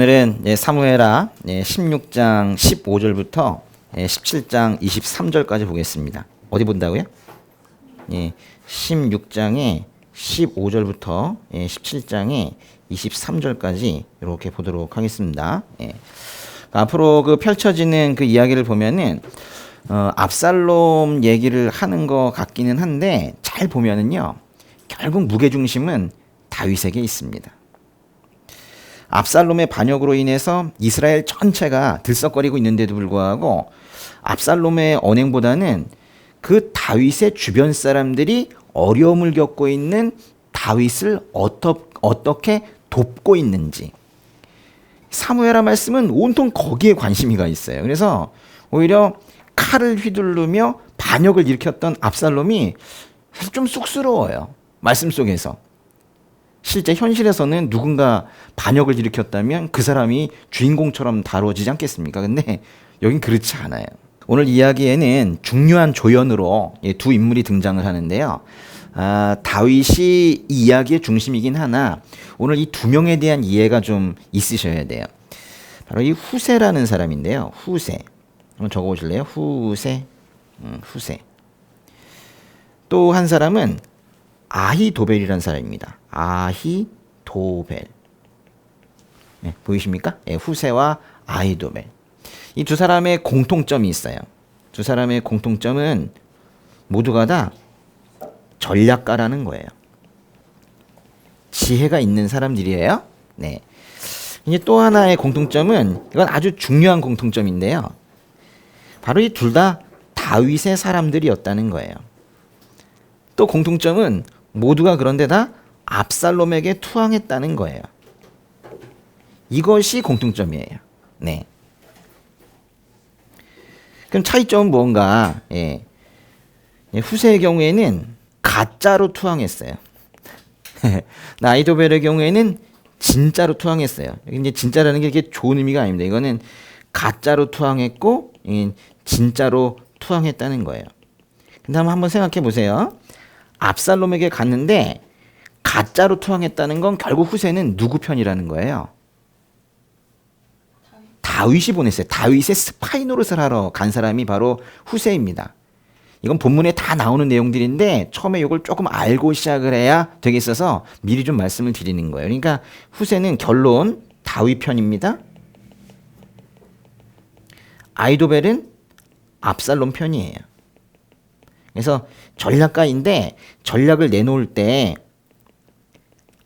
오늘은 사무엘하 16장 15절부터 17장 23절까지 보겠습니다. 어디 본다고요? 16장에 15절부터 17장에 23절까지 이렇게 보도록 하겠습니다. 앞으로 그 펼쳐지는 그 이야기를 보면은 압살롬 얘기를 하는 것 같기는 한데 잘 보면은요, 결국 무게중심은 다윗에게 있습니다. 압살롬의 반역으로 인해서 이스라엘 전체가 들썩거리고 있는데도 불구하고 압살롬의 언행보다는 그 다윗의 주변 사람들이 어려움을 겪고 있는 다윗을 어떻게 돕고 있는지, 사무엘하 말씀은 온통 거기에 관심이 가 있어요. 그래서 오히려 칼을 휘두르며 반역을 일으켰던 압살롬이 사실 좀 쑥스러워요. 말씀 속에서. 실제 현실에서는 누군가 반역을 일으켰다면 그 사람이 주인공처럼 다뤄지지 않겠습니까? 근데 여긴 그렇지 않아요. 오늘 이야기에는 중요한 조연으로 두 인물이 등장을 하는데요. 다윗이 이 이야기의 중심이긴 하나 오늘 이 두 명에 대한 이해가 좀 있으셔야 돼요. 바로 이 후세라는 사람인데요. 후세. 한번 적어보실래요? 후세. 또 한 사람은 아히도벨이라는 사람입니다. 아히도벨. 보이십니까? 후세와 아히도벨. 이 두 사람의 공통점이 있어요. 두 사람의 공통점은 모두가 다 전략가라는 거예요. 지혜가 있는 사람들이에요. 네. 이제 또 하나의 공통점은, 이건 아주 중요한 공통점인데요. 바로 이 둘 다 다윗의 사람들이었다는 거예요. 또 공통점은 모두가 그런데 다 압살롬에게 투항했다는 거예요. 이것이 공통점이에요. 네. 그럼 차이점은 뭔가? 후세의 경우에는 가짜로 투항했어요. 아히도벨의 경우에는 진짜로 투항했어요. 이제 진짜라는 게 이렇게 좋은 의미가 아닙니다. 이거는 가짜로 투항했고 진짜로 투항했다는 거예요. 근데 한번 생각해 보세요. 압살롬에게 갔는데 가짜로 투항했다는 건 결국 후세는 누구 편이라는 거예요? 다윗이 보냈어요. 다윗의 스파이 노릇을 하러 간 사람이 바로 후세입니다. 이건 본문에 다 나오는 내용들인데 처음에 이걸 조금 알고 시작을 해야 되겠어서 미리 좀 말씀을 드리는 거예요. 그러니까 후세는 결론 다윗 편입니다. 아히도벨은 압살롬 편이에요. 그래서 전략가인데 전략을 내놓을 때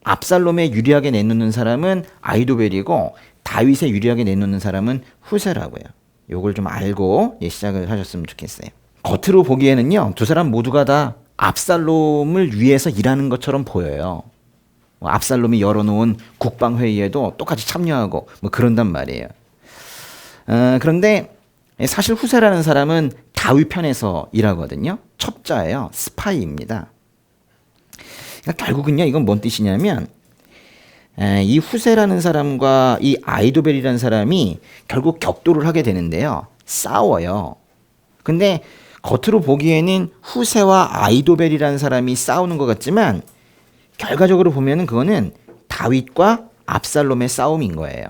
압살롬에 유리하게 내놓는 사람은 아히도벨이고 다윗에 유리하게 내놓는 사람은 후세라고요. 요걸 좀 알고 시작을 하셨으면 좋겠어요. 겉으로 보기에는요, 두 사람 모두가 다 압살롬을 위해서 일하는 것처럼 보여요. 압살롬이 열어놓은 국방회의에도 똑같이 참여하고 그런단 말이에요. 그런데 사실 후세라는 사람은 다윗 편에서 일하거든요. 첩자예요. 스파이입니다. 그러니까 결국은요, 이건 뭔 뜻이냐면 이 후세라는 사람과 이 아히도벨이라는 사람이 결국 격돌을 하게 되는데요. 싸워요. 근데 겉으로 보기에는 후세와 아히도벨이라는 사람이 싸우는 것 같지만 결과적으로 보면은 그거는 다윗과 압살롬의 싸움인 거예요.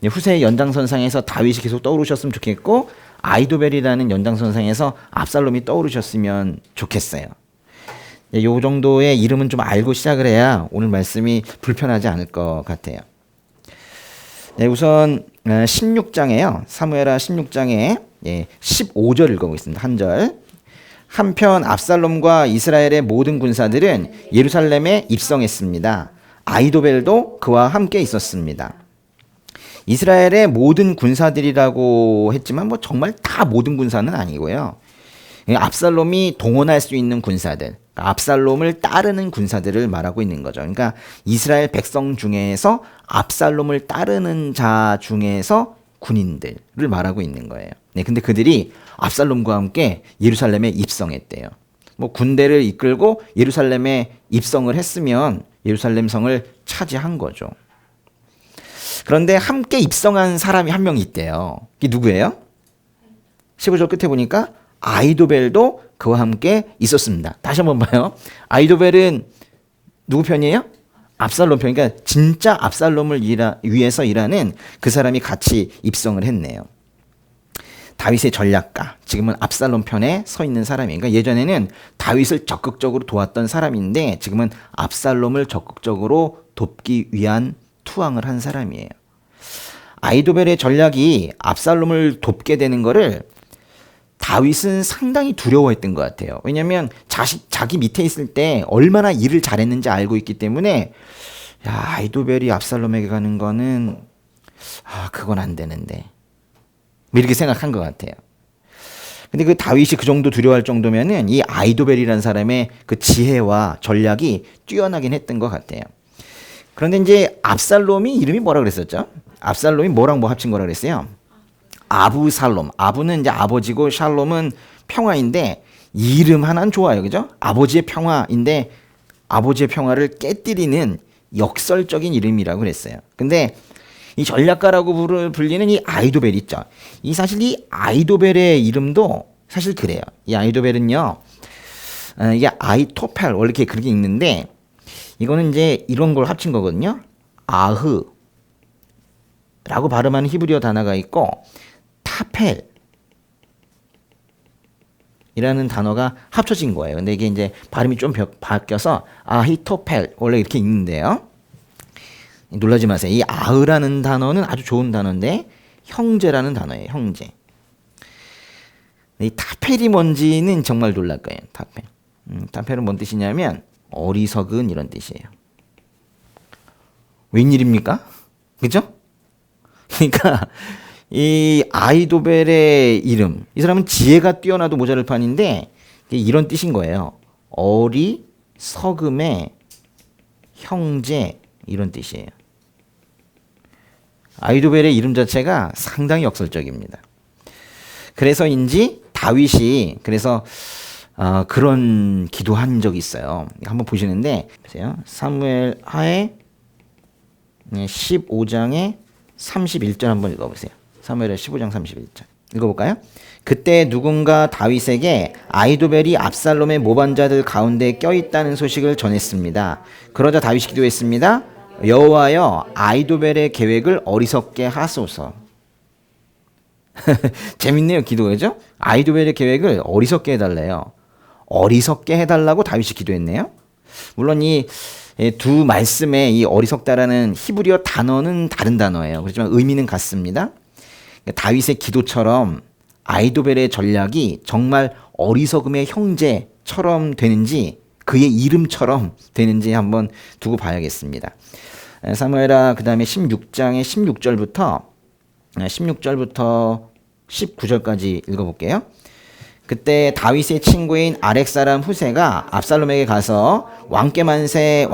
후세의 연장선상에서 다윗이 계속 떠오르셨으면 좋겠고 아히도벨이라는 연장선상에서 압살롬이 떠오르셨으면 좋겠어요. 요 정도의 이름은 좀 알고 시작을 해야 오늘 말씀이 불편하지 않을 것 같아요. 우선 16장에요. 사무엘하 16장에 15절 읽어보겠습니다. 한 절. 한편 압살롬과 이스라엘의 모든 군사들은 예루살렘에 입성했습니다. 아히도벨도 그와 함께 있었습니다. 이스라엘의 모든 군사들이라고 했지만 정말 다 모든 군사는 아니고요. 압살롬이 동원할 수 있는 군사들, 압살롬을 따르는 군사들을 말하고 있는 거죠. 그러니까 이스라엘 백성 중에서 압살롬을 따르는 자 중에서 군인들을 말하고 있는 거예요. 네, 근데 그들이 압살롬과 함께 예루살렘에 입성했대요. 군대를 이끌고 예루살렘에 입성을 했으면 예루살렘 성을 차지한 거죠. 그런데 함께 입성한 사람이 한 명 있대요. 이게 누구예요? 15절 끝에 보니까 아히도벨도 그와 함께 있었습니다. 다시 한번 봐요. 아히도벨은 누구 편이에요? 압살롬 편, 그러니까 진짜 압살롬을 위해서 일하는 그 사람이 같이 입성을 했네요. 다윗의 전략가, 지금은 압살롬 편에 서 있는 사람이에요. 그러니까 예전에는 다윗을 적극적으로 도왔던 사람인데 지금은 압살롬을 적극적으로 돕기 위한 투항을 한 사람이에요. 아히도벨의 전략이 압살롬을 돕게 되는 거를 다윗은 상당히 두려워했던 것 같아요. 왜냐하면 자기 밑에 있을 때 얼마나 일을 잘했는지 알고 있기 때문에 야, 아히도벨이 압살롬에게 가는 거는 그건 안 되는데 이렇게 생각한 것 같아요. 근데 그 다윗이 그 정도 두려워할 정도면은 이 아히도벨이라는 사람의 그 지혜와 전략이 뛰어나긴 했던 것 같아요. 그런데 이제 압살롬이 이름이 뭐라 그랬었죠? 압살롬이 뭐랑 뭐 합친 거라 그랬어요? 아부살롬. 아부는 이제 아버지고 샬롬은 평화인데 이름 하나는 좋아요. 그죠? 아버지의 평화인데 아버지의 평화를 깨뜨리는 역설적인 이름이라고 그랬어요. 근데 이 전략가라고 불리는 이 아히도벨 있죠. 사실 이 아히도벨의 이름도 사실 그래요. 이 아히도벨은요, 이게 아히토펠 원래 이렇게 그렇게 읽는데 이거는 이제 이런 걸 합친 거거든요. 아흐라고 발음하는 히브리어 단어가 있고 타펠이라는 단어가 합쳐진 거예요. 근데 이게 이제 발음이 좀 바뀌어서 아히토펠 원래 이렇게 읽는데요. 놀라지 마세요. 이 아흐라는 단어는 아주 좋은 단어인데 형제라는 단어예요. 형제. 이 타펠이 뭔지는 정말 놀랄 거예요. 타펠. 타펠은 뭔 뜻이냐면 어리석은 이런 뜻이에요. 웬일입니까? 그죠? 그러니까 이 아히도벨의 이름, 이 사람은 지혜가 뛰어나도 모자랄 판인데 이런 뜻인 거예요. 어리석음의 형제 이런 뜻이에요. 아히도벨의 이름 자체가 상당히 역설적입니다. 그래서인지 다윗이 그래서 그런 기도한 적이 있어요. 한번 보시는데 보세요. 사무엘 하에 15장에 31절 한번 읽어보세요. 사무엘하 15장 31절 읽어볼까요? 그때 누군가 다윗에게 아히도벨이 압살롬의 모반자들 가운데 껴있다는 소식을 전했습니다. 그러자 다윗이 기도했습니다. 여호와여, 아히도벨의 계획을 어리석게 하소서. 재밌네요, 기도죠? 아히도벨의 계획을 어리석게 해달래요. 어리석게 해달라고 다윗이 기도했네요. 물론 이 두 말씀의 이 어리석다라는 히브리어 단어는 다른 단어예요. 그렇지만 의미는 같습니다. 다윗의 기도처럼 아히도벨의 전략이 정말 어리석음의 형제처럼 되는지 그의 이름처럼 되는지 한번 두고 봐야겠습니다. 사무엘하 그 다음에 16장의 16절부터 19절까지 읽어볼게요. 그때 다윗의 친구인 아렉 사람 후세가 압살롬에게 가서 왕께 만세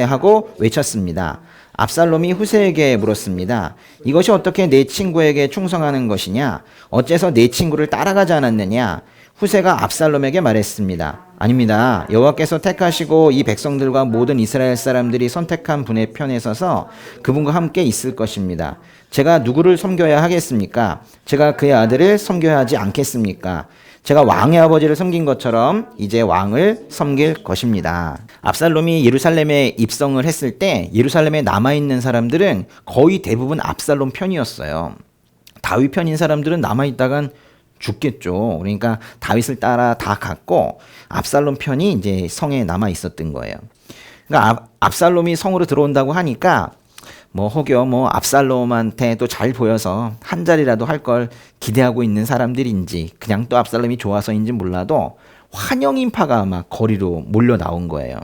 하고 외쳤습니다. 압살롬이 후세에게 물었습니다. 이것이 어떻게 내 친구에게 충성하는 것이냐? 어째서 내 친구를 따라가지 않았느냐? 후세가 압살롬에게 말했습니다. 아닙니다. 여호와께서 택하시고 이 백성들과 모든 이스라엘 사람들이 선택한 분의 편에 서서 그분과 함께 있을 것입니다. 제가 누구를 섬겨야 하겠습니까? 제가 그의 아들을 섬겨야 하지 않겠습니까? 제가 왕의 아버지를 섬긴 것처럼 이제 왕을 섬길 것입니다. 압살롬이 예루살렘에 입성을 했을 때 예루살렘에 남아있는 사람들은 거의 대부분 압살롬 편이었어요. 다윗 편인 사람들은 남아있다간 죽겠죠. 그러니까 다윗을 따라 다 갔고 압살롬 편이 이제 성에 남아 있었던 거예요. 그러니까 압살롬이 성으로 들어온다고 하니까 혹여 압살롬한테 또 잘 보여서 한 자리라도 할 걸 기대하고 있는 사람들인지 그냥 또 압살롬이 좋아서인지 몰라도 환영 인파가 막 거리로 몰려 나온 거예요.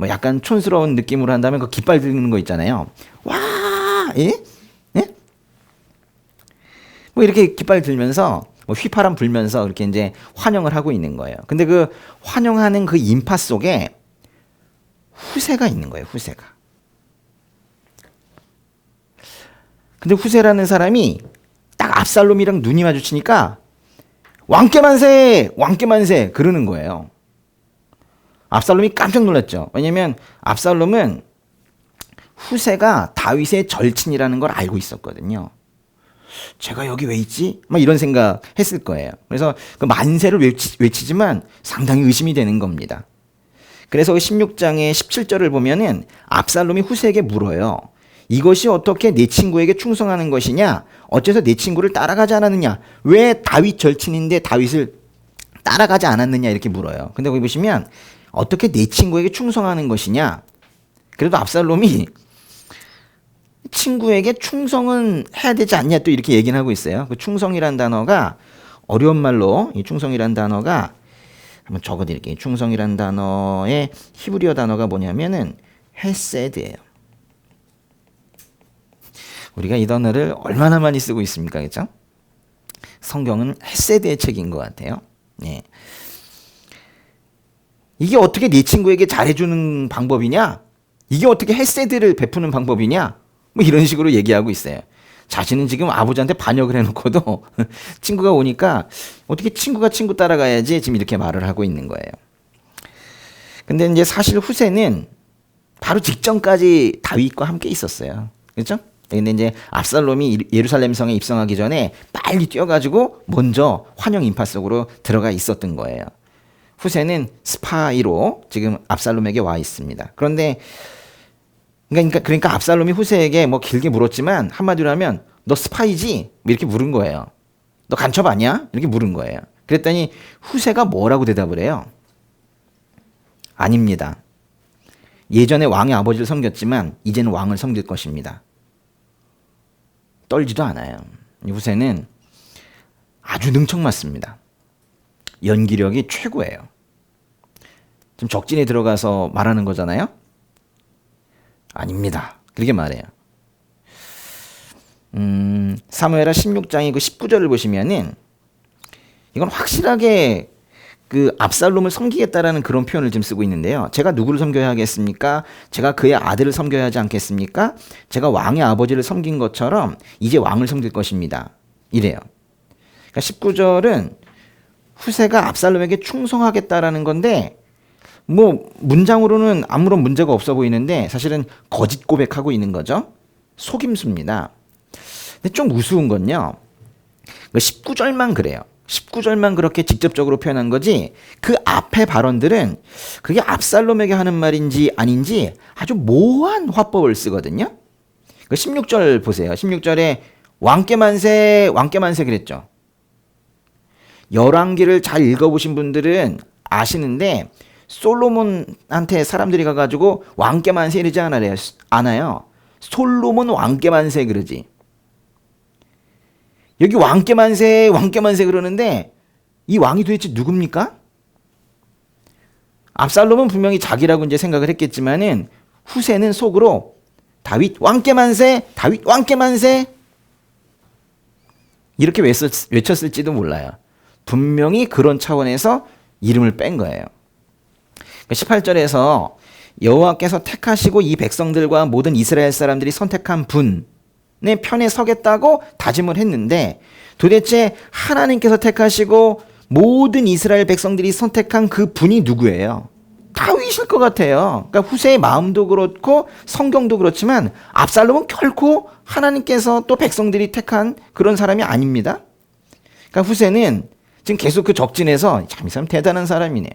약간 촌스러운 느낌으로 한다면 그 깃발 들는 거 있잖아요. 와, 예? 예? 이렇게 깃발 들면서 휘파람 불면서 이렇게 이제 환영을 하고 있는 거예요. 근데 그 환영하는 그 인파 속에 후세가 있는 거예요. 후세가. 근데 후세라는 사람이 딱 압살롬이랑 눈이 마주치니까 왕께 만세! 왕께 만세! 그러는 거예요. 압살롬이 깜짝 놀랐죠. 왜냐면 압살롬은 후세가 다윗의 절친이라는 걸 알고 있었거든요. 제가 여기 왜 있지? 이런 생각 했을 거예요. 그래서 그 만세를 외치지만 상당히 의심이 되는 겁니다. 그래서 16장의 17절을 보면은 압살롬이 후세에게 물어요. 이것이 어떻게 내 친구에게 충성하는 것이냐? 어째서 내 친구를 따라가지 않았느냐? 왜 다윗 절친인데 다윗을 따라가지 않았느냐? 이렇게 물어요. 근데 거기 보시면 어떻게 내 친구에게 충성하는 것이냐? 그래도 압살롬이 친구에게 충성은 해야 되지 않냐? 또 이렇게 얘기는 하고 있어요. 그 충성이란 단어가 어려운 말로 이 충성이란 단어가 한번 적어드릴게요. 충성이란 단어의 히브리어 단어가 뭐냐면은 헤세드예요. 우리가 이 단어를 얼마나 많이 쓰고 있습니까? 그렇죠? 성경은 헤세드의 책인 것 같아요. 예. 이게 어떻게 네 친구에게 잘해주는 방법이냐? 이게 어떻게 헤세드를 베푸는 방법이냐? 뭐 이런 식으로 얘기하고 있어요. 자신은 지금 아버지한테 반역을 해놓고도 친구가 오니까 어떻게 친구가 친구 따라가야지 지금 이렇게 말을 하고 있는 거예요. 근데 이제 사실 후세는 바로 직전까지 다윗과 함께 있었어요. 그렇죠? 근데 이제 압살롬이 예루살렘 성에 입성하기 전에 빨리 뛰어가지고 먼저 환영 인파 속으로 들어가 있었던 거예요. 후세는 스파이로 지금 압살롬에게 와 있습니다. 그러니까 압살롬이 후세에게 뭐 길게 물었지만 한마디로 하면 너 스파이지? 이렇게 물은 거예요. 너 간첩 아니야? 이렇게 물은 거예요. 그랬더니 후세가 뭐라고 대답을 해요? 아닙니다. 예전에 왕의 아버지를 섬겼지만 이제는 왕을 섬길 것입니다. 떨지도 않아요. 후세는 아주 능청맞습니다. 연기력이 최고예요. 지금 적진에 들어가서 말하는 거잖아요. 아닙니다. 그렇게 말해요. 사무엘하 16장의 그 19절을 보시면은 이건 확실하게 그 압살롬을 섬기겠다라는 그런 표현을 지금 쓰고 있는데요. 제가 누구를 섬겨야 하겠습니까? 제가 그의 아들을 섬겨야 하지 않겠습니까? 제가 왕의 아버지를 섬긴 것처럼 이제 왕을 섬길 것입니다. 이래요. 그러니까 19절은 후세가 압살롬에게 충성하겠다라는 건데 뭐 문장으로는 아무런 문제가 없어 보이는데 사실은 거짓 고백하고 있는 거죠. 속임수입니다. 근데 좀 우스운 건요. 19절만 그래요. 19절만 그렇게 직접적으로 표현한 거지 그 앞에 발언들은 그게 압살롬에게 하는 말인지 아닌지 아주 모호한 화법을 쓰거든요. 16절 보세요. 16절에 왕께 만세 왕께 만세 그랬죠. 열왕기를 잘 읽어보신 분들은 아시는데 솔로몬한테 사람들이 가가지고 왕께 만세 이러지 않아요. 솔로몬 왕께 만세 그러지. 여기 왕께 만세 그러는데 이 왕이 도대체 누굽니까? 압살롬은 분명히 자기라고 이제 생각을 했겠지만은 후세는 속으로 다윗 왕께 만세, 다윗 왕께 만세 이렇게 외쳤을지도 몰라요. 분명히 그런 차원에서 이름을 뺀 거예요. 18절에서 여호와께서 택하시고 이 백성들과 모든 이스라엘 사람들이 선택한 분의 편에 서겠다고 다짐을 했는데 도대체 하나님께서 택하시고 모든 이스라엘 백성들이 선택한 그 분이 누구예요? 다윗일 것 같아요. 그러니까 후세의 마음도 그렇고 성경도 그렇지만 압살롬은 결코 하나님께서 또 백성들이 택한 그런 사람이 아닙니다. 그러니까 후세는 지금 계속 그 적진에서 참 이 사람 대단한 사람이네요.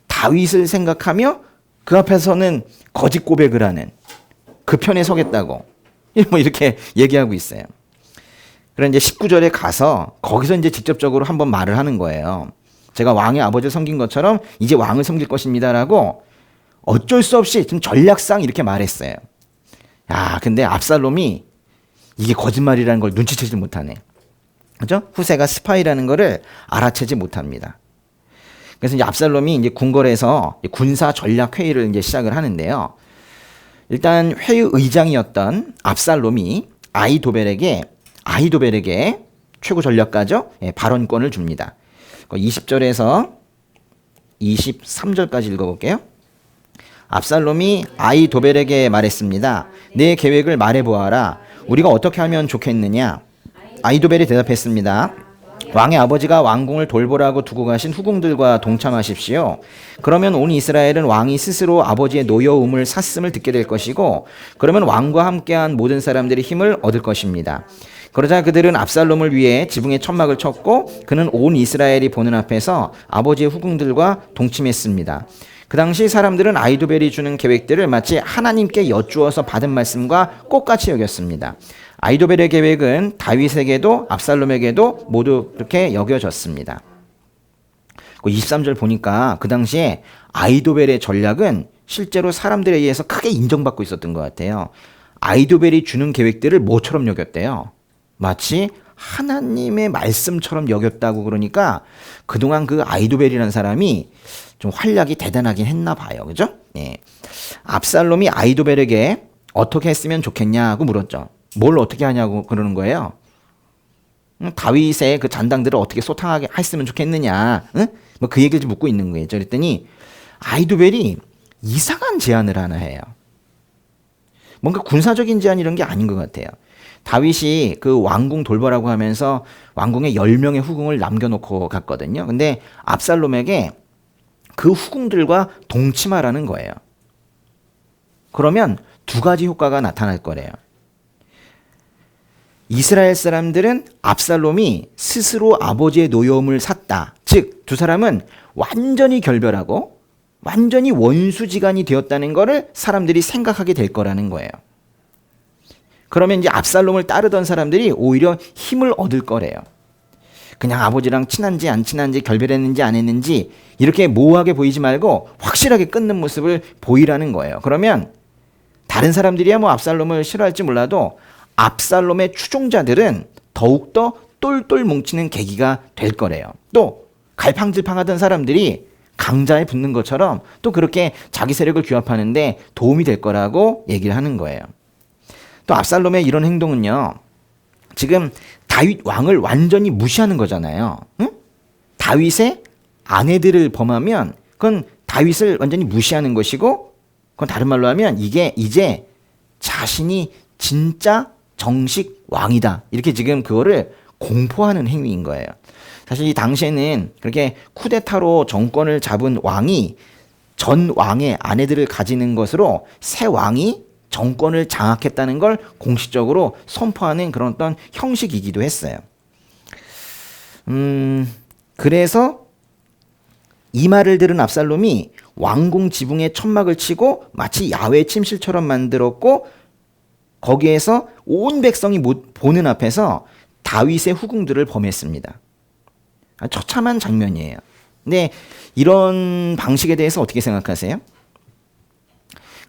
다윗을 생각하며 그 앞에서는 거짓 고백을 하는 그 편에 서겠다고 뭐 이렇게 얘기하고 있어요. 그런데 이제 19절에 가서 거기서 이제 직접적으로 한번 말을 하는 거예요. 제가 왕의 아버지를 섬긴 것처럼 이제 왕을 섬길 것입니다라고 어쩔 수 없이 좀 전략상 이렇게 말했어요. 야, 근데 압살롬이 이게 거짓말이라는 걸 눈치채지 못하네. 그죠? 후세가 스파이라는 거를 알아채지 못합니다. 그래서 이제 압살롬이 이제 궁궐에서 군사 전략 회의를 이제 시작을 하는데요. 일단 회의 의장이었던 압살롬이 아히도벨에게 최고 전략가죠. 발언권을 줍니다. 20절에서 23절까지 읽어볼게요. 압살롬이 아히도벨에게 말했습니다. 내 계획을 말해보아라. 우리가 어떻게 하면 좋겠느냐? 아히도벨이 대답했습니다. 왕의 아버지가 왕궁을 돌보라고 두고 가신 후궁들과 동참하십시오. 그러면 온 이스라엘은 왕이 스스로 아버지의 노여움을 샀음을 듣게 될 것이고 그러면 왕과 함께한 모든 사람들이 힘을 얻을 것입니다. 그러자 그들은 압살롬을 위해 지붕에 천막을 쳤고 그는 온 이스라엘이 보는 앞에서 아버지의 후궁들과 동침했습니다. 그 당시 사람들은 아이도벨이 주는 계획들을 마치 하나님께 여쭈어서 받은 말씀과 똑같이 여겼습니다. 아이도벨의 계획은 다윗에게도 압살롬에게도 모두 그렇게 여겨졌습니다. 23절 보니까 그 당시에 아이도벨의 전략은 실제로 사람들에 의해서 크게 인정받고 있었던 것 같아요. 아이도벨이 주는 계획들을 뭐처럼 여겼대요? 마치 하나님의 말씀처럼 여겼다고. 그러니까 그동안 그 아이도벨이라는 사람이 좀 활약이 대단하긴 했나 봐요. 그죠? 예. 압살롬이 아이도벨에게 어떻게 했으면 좋겠냐고 물었죠. 뭘 어떻게 하냐고 그러는 거예요. 다윗의 그 잔당들을 어떻게 소탕하게 했으면 좋겠느냐. 응? 뭐 그 얘기를 묻고 있는 거예요. 그랬더니 아이도벨이 이상한 제안을 하나 해요. 뭔가 군사적인 제안 이런 게 아닌 것 같아요. 다윗이 그 왕궁 돌보라고 하면서 왕궁에 10명의 후궁을 남겨놓고 갔거든요. 근데 압살롬에게 그 후궁들과 동침하라는 거예요. 그러면 두 가지 효과가 나타날 거래요. 이스라엘 사람들은 압살롬이 스스로 아버지의 노여움을 샀다. 즉, 두 사람은 완전히 결별하고 완전히 원수지간이 되었다는 것을 사람들이 생각하게 될 거라는 거예요. 그러면 이제 압살롬을 따르던 사람들이 오히려 힘을 얻을 거래요. 그냥 아버지랑 친한지 안 친한지 결별했는지 안 했는지 이렇게 모호하게 보이지 말고 확실하게 끊는 모습을 보이라는 거예요. 그러면 다른 사람들이야 뭐 압살롬을 싫어할지 몰라도 압살롬의 추종자들은 더욱더 똘똘 뭉치는 계기가 될 거래요. 또 갈팡질팡하던 사람들이 강자에 붙는 것처럼 또 그렇게 자기 세력을 규합하는데 도움이 될 거라고 얘기를 하는 거예요. 또 압살롬의 이런 행동은요, 지금 다윗 왕을 완전히 무시하는 거잖아요. 응? 다윗의 아내들을 범하면 그건 다윗을 완전히 무시하는 것이고, 그건 다른 말로 하면 이게 이제 자신이 진짜 정식 왕이다. 이렇게 지금 그거를 공포하는 행위인 거예요. 사실 이 당시에는 그렇게 쿠데타로 정권을 잡은 왕이 전 왕의 아내들을 가지는 것으로 새 왕이 정권을 장악했다는 걸 공식적으로 선포하는 그런 어떤 형식이기도 했어요. 그래서 이 말을 들은 압살롬이 왕궁 지붕에 천막을 치고 마치 야외 침실처럼 만들었고, 거기에서 온 백성이 보는 앞에서 다윗의 후궁들을 범했습니다. 처참한 장면이에요. 근데 이런 방식에 대해서 어떻게 생각하세요?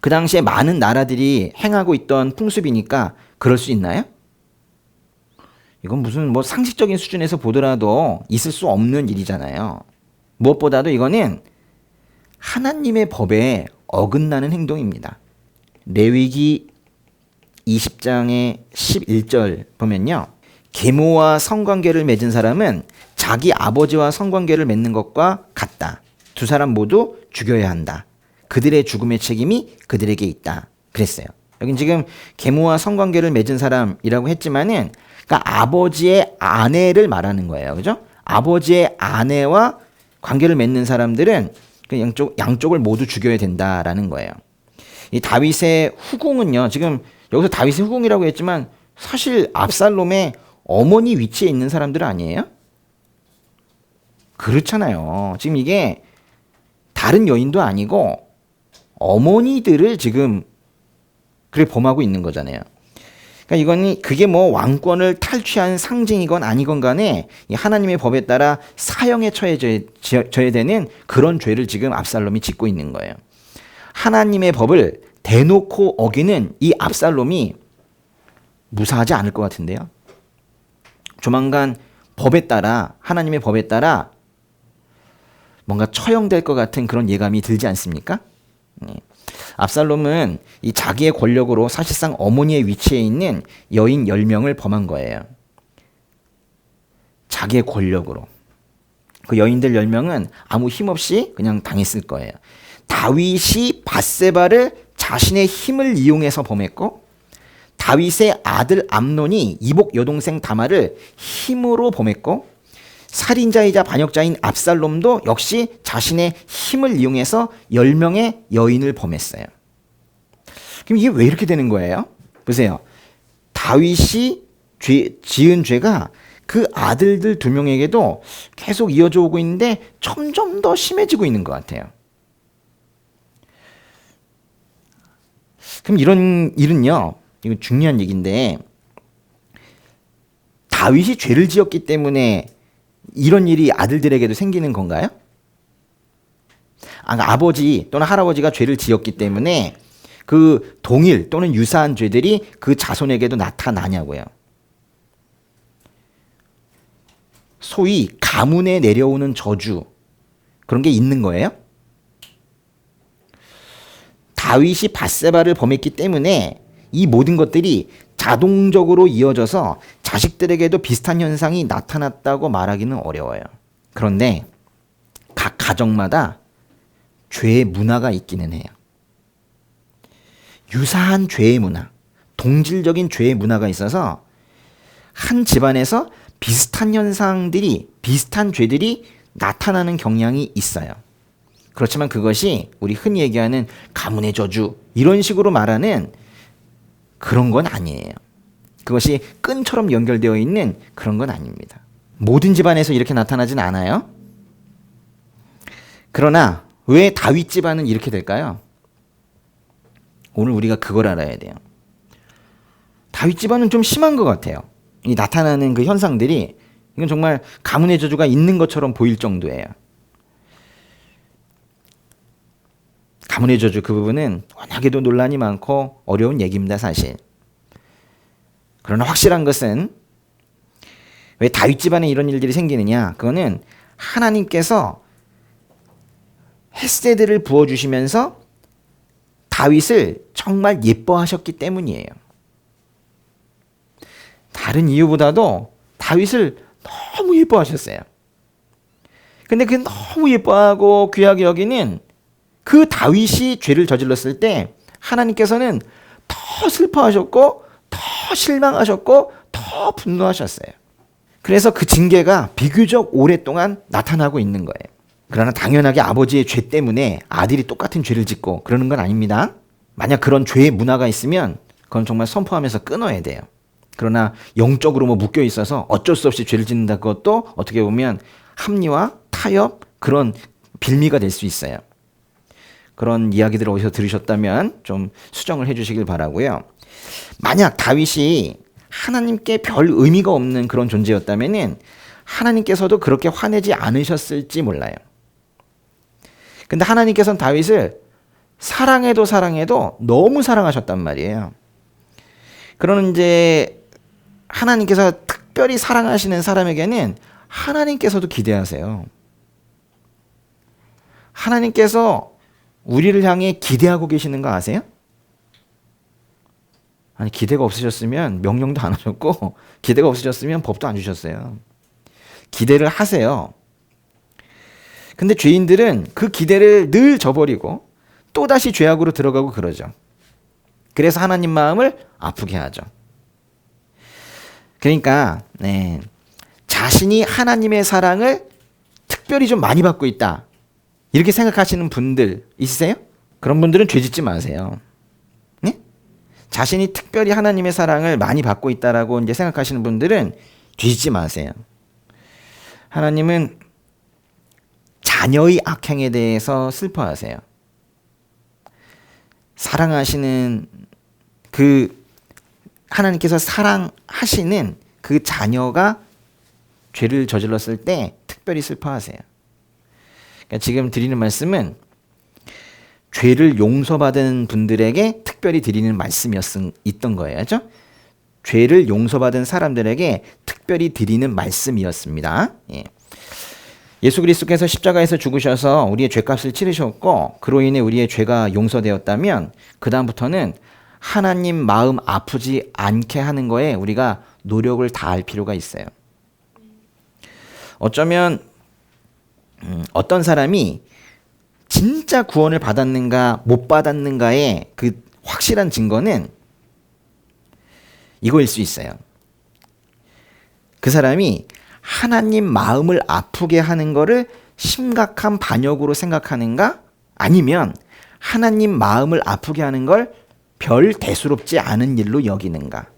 그 당시에 많은 나라들이 행하고 있던 풍습이니까 그럴 수 있나요? 이건 무슨 뭐 상식적인 수준에서 보더라도 있을 수 없는 일이잖아요. 무엇보다도 이거는 하나님의 법에 어긋나는 행동입니다. 레위기 20장의 11절 보면요, 계모와 성관계를 맺은 사람은 자기 아버지와 성관계를 맺는 것과 같다. 두 사람 모두 죽여야 한다. 그들의 죽음의 책임이 그들에게 있다. 그랬어요. 여긴 지금 계모와 성관계를 맺은 사람이라고 했지만은, 그러니까 아버지의 아내를 말하는 거예요. 그죠? 아버지의 아내와 관계를 맺는 사람들은 그 양쪽을 모두 죽여야 된다라는 거예요. 이 다윗의 후궁은요, 지금 여기서 다윗의 후궁이라고 했지만 사실 압살롬의 어머니 위치에 있는 사람들 아니에요? 그렇잖아요. 지금 이게 다른 여인도 아니고 어머니들을 지금 그래 범하고 있는 거잖아요. 그러니까 이건 그게 뭐 왕권을 탈취한 상징이건 아니건 간에 하나님의 법에 따라 사형에 처해져야 되는 그런 죄를 지금 압살롬이 짓고 있는 거예요. 하나님의 법을 대놓고 어기는 이 압살롬이 무사하지 않을 것 같은데요. 조만간 법에 따라, 하나님의 법에 따라 뭔가 처형될 것 같은 그런 예감이 들지 않습니까? 압살롬은 이 자기의 권력으로 사실상 어머니의 위치에 있는 여인 10명을 범한 거예요. 자기의 권력으로. 그 여인들 10명은 아무 힘없이 그냥 당했을 거예요. 다윗이 밧세바를 자신의 힘을 이용해서 범했고, 다윗의 아들 암논이 이복 여동생 다말을 힘으로 범했고, 살인자이자 반역자인 압살롬도 역시 자신의 힘을 이용해서 10명의 여인을 범했어요. 그럼 이게 왜 이렇게 되는 거예요? 보세요. 다윗이 지은 죄가 그 아들들 2명에게도 계속 이어져 오고 있는데 점점 더 심해지고 있는 것 같아요. 그럼 이런 일은요, 이거 중요한 얘기인데, 다윗이 죄를 지었기 때문에 이런 일이 아들들에게도 생기는 건가요? 아버지 또는 할아버지가 죄를 지었기 때문에 그 동일 또는 유사한 죄들이 그 자손에게도 나타나냐고요. 소위 가문에 내려오는 저주, 그런 게 있는 거예요? 다윗이 밧세바를 범했기 때문에 이 모든 것들이 자동적으로 이어져서 자식들에게도 비슷한 현상이 나타났다고 말하기는 어려워요. 그런데 각 가정마다 죄의 문화가 있기는 해요. 유사한 죄의 문화, 동질적인 죄의 문화가 있어서 한 집안에서 비슷한 현상들이, 비슷한 죄들이 나타나는 경향이 있어요. 그렇지만 그것이 우리 흔히 얘기하는 가문의 저주, 이런 식으로 말하는 그런 건 아니에요. 그것이 끈처럼 연결되어 있는 그런 건 아닙니다. 모든 집안에서 이렇게 나타나진 않아요. 그러나 왜 다윗 집안은 이렇게 될까요? 오늘 우리가 그걸 알아야 돼요. 다윗 집안은 좀 심한 것 같아요. 이 나타나는 그 현상들이, 이건 정말 가문의 저주가 있는 것처럼 보일 정도예요. 가문의 저주 그 부분은 워낙에도 논란이 많고 어려운 얘기입니다, 사실. 그러나 확실한 것은 왜 다윗 집안에 이런 일들이 생기느냐? 그거는 하나님께서 헤세드를 부어주시면서 다윗을 정말 예뻐하셨기 때문이에요. 다른 이유보다도 다윗을 너무 예뻐하셨어요. 근데 그 너무 예뻐하고 귀하게 여기는 그 다윗이 죄를 저질렀을 때 하나님께서는 더 슬퍼하셨고 더 실망하셨고 더 분노하셨어요. 그래서 그 징계가 비교적 오랫동안 나타나고 있는 거예요. 그러나 당연하게 아버지의 죄 때문에 아들이 똑같은 죄를 짓고 그러는 건 아닙니다. 만약 그런 죄의 문화가 있으면 그건 정말 선포하면서 끊어야 돼요. 그러나 영적으로 묶여 있어서 어쩔 수 없이 죄를 짓는다, 그것도 어떻게 보면 합리화, 타협, 그런 빌미가 될 수 있어요. 그런 이야기들을 어디서 들으셨다면 좀 수정을 해주시길 바라고요. 만약 다윗이 하나님께 별 의미가 없는 그런 존재였다면은 하나님께서도 그렇게 화내지 않으셨을지 몰라요. 근데 하나님께서는 다윗을 사랑해도 너무 사랑하셨단 말이에요. 그러는 이제 하나님께서 특별히 사랑하시는 사람에게는 하나님께서도 기대하세요. 하나님께서 우리를 향해 기대하고 계시는 거 아세요? 아니, 기대가 없으셨으면 명령도 안 하셨고 기대가 없으셨으면 법도 안 주셨어요. 기대를 하세요. 근데 죄인들은 그 기대를 늘 저버리고 또다시 죄악으로 들어가고 그러죠. 그래서 하나님 마음을 아프게 하죠. 그러니까 자신이 하나님의 사랑을 특별히 좀 많이 받고 있다, 이렇게 생각하시는 분들 있으세요? 그런 분들은 죄 짓지 마세요. 네? 자신이 특별히 하나님의 사랑을 많이 받고 있다라고 이제 생각하시는 분들은 죄 짓지 마세요. 하나님은 자녀의 악행에 대해서 슬퍼하세요. 사랑하시는 그 하나님께서 사랑하시는 그 자녀가 죄를 저질렀을 때 특별히 슬퍼하세요. 그러니까 지금 드리는 말씀은 죄를 용서받은 분들에게 특별히 드리는 말씀이었던 거예요. 그렇죠? 죄를 용서받은 사람들에게 특별히 드리는 말씀이었습니다. 예. 예수 그리스도께서 십자가에서 죽으셔서 우리의 죄값을 치르셨고 그로 인해 우리의 죄가 용서되었다면 그 다음부터는 하나님 마음 아프지 않게 하는 거에 우리가 노력을 다할 필요가 있어요. 어쩌면 어떤 사람이 진짜 구원을 받았는가 못 받았는가의 그 확실한 증거는 이거일 수 있어요. 그 사람이 하나님 마음을 아프게 하는 거를 심각한 반역으로 생각하는가, 아니면 하나님 마음을 아프게 하는 걸 별 대수롭지 않은 일로 여기는가.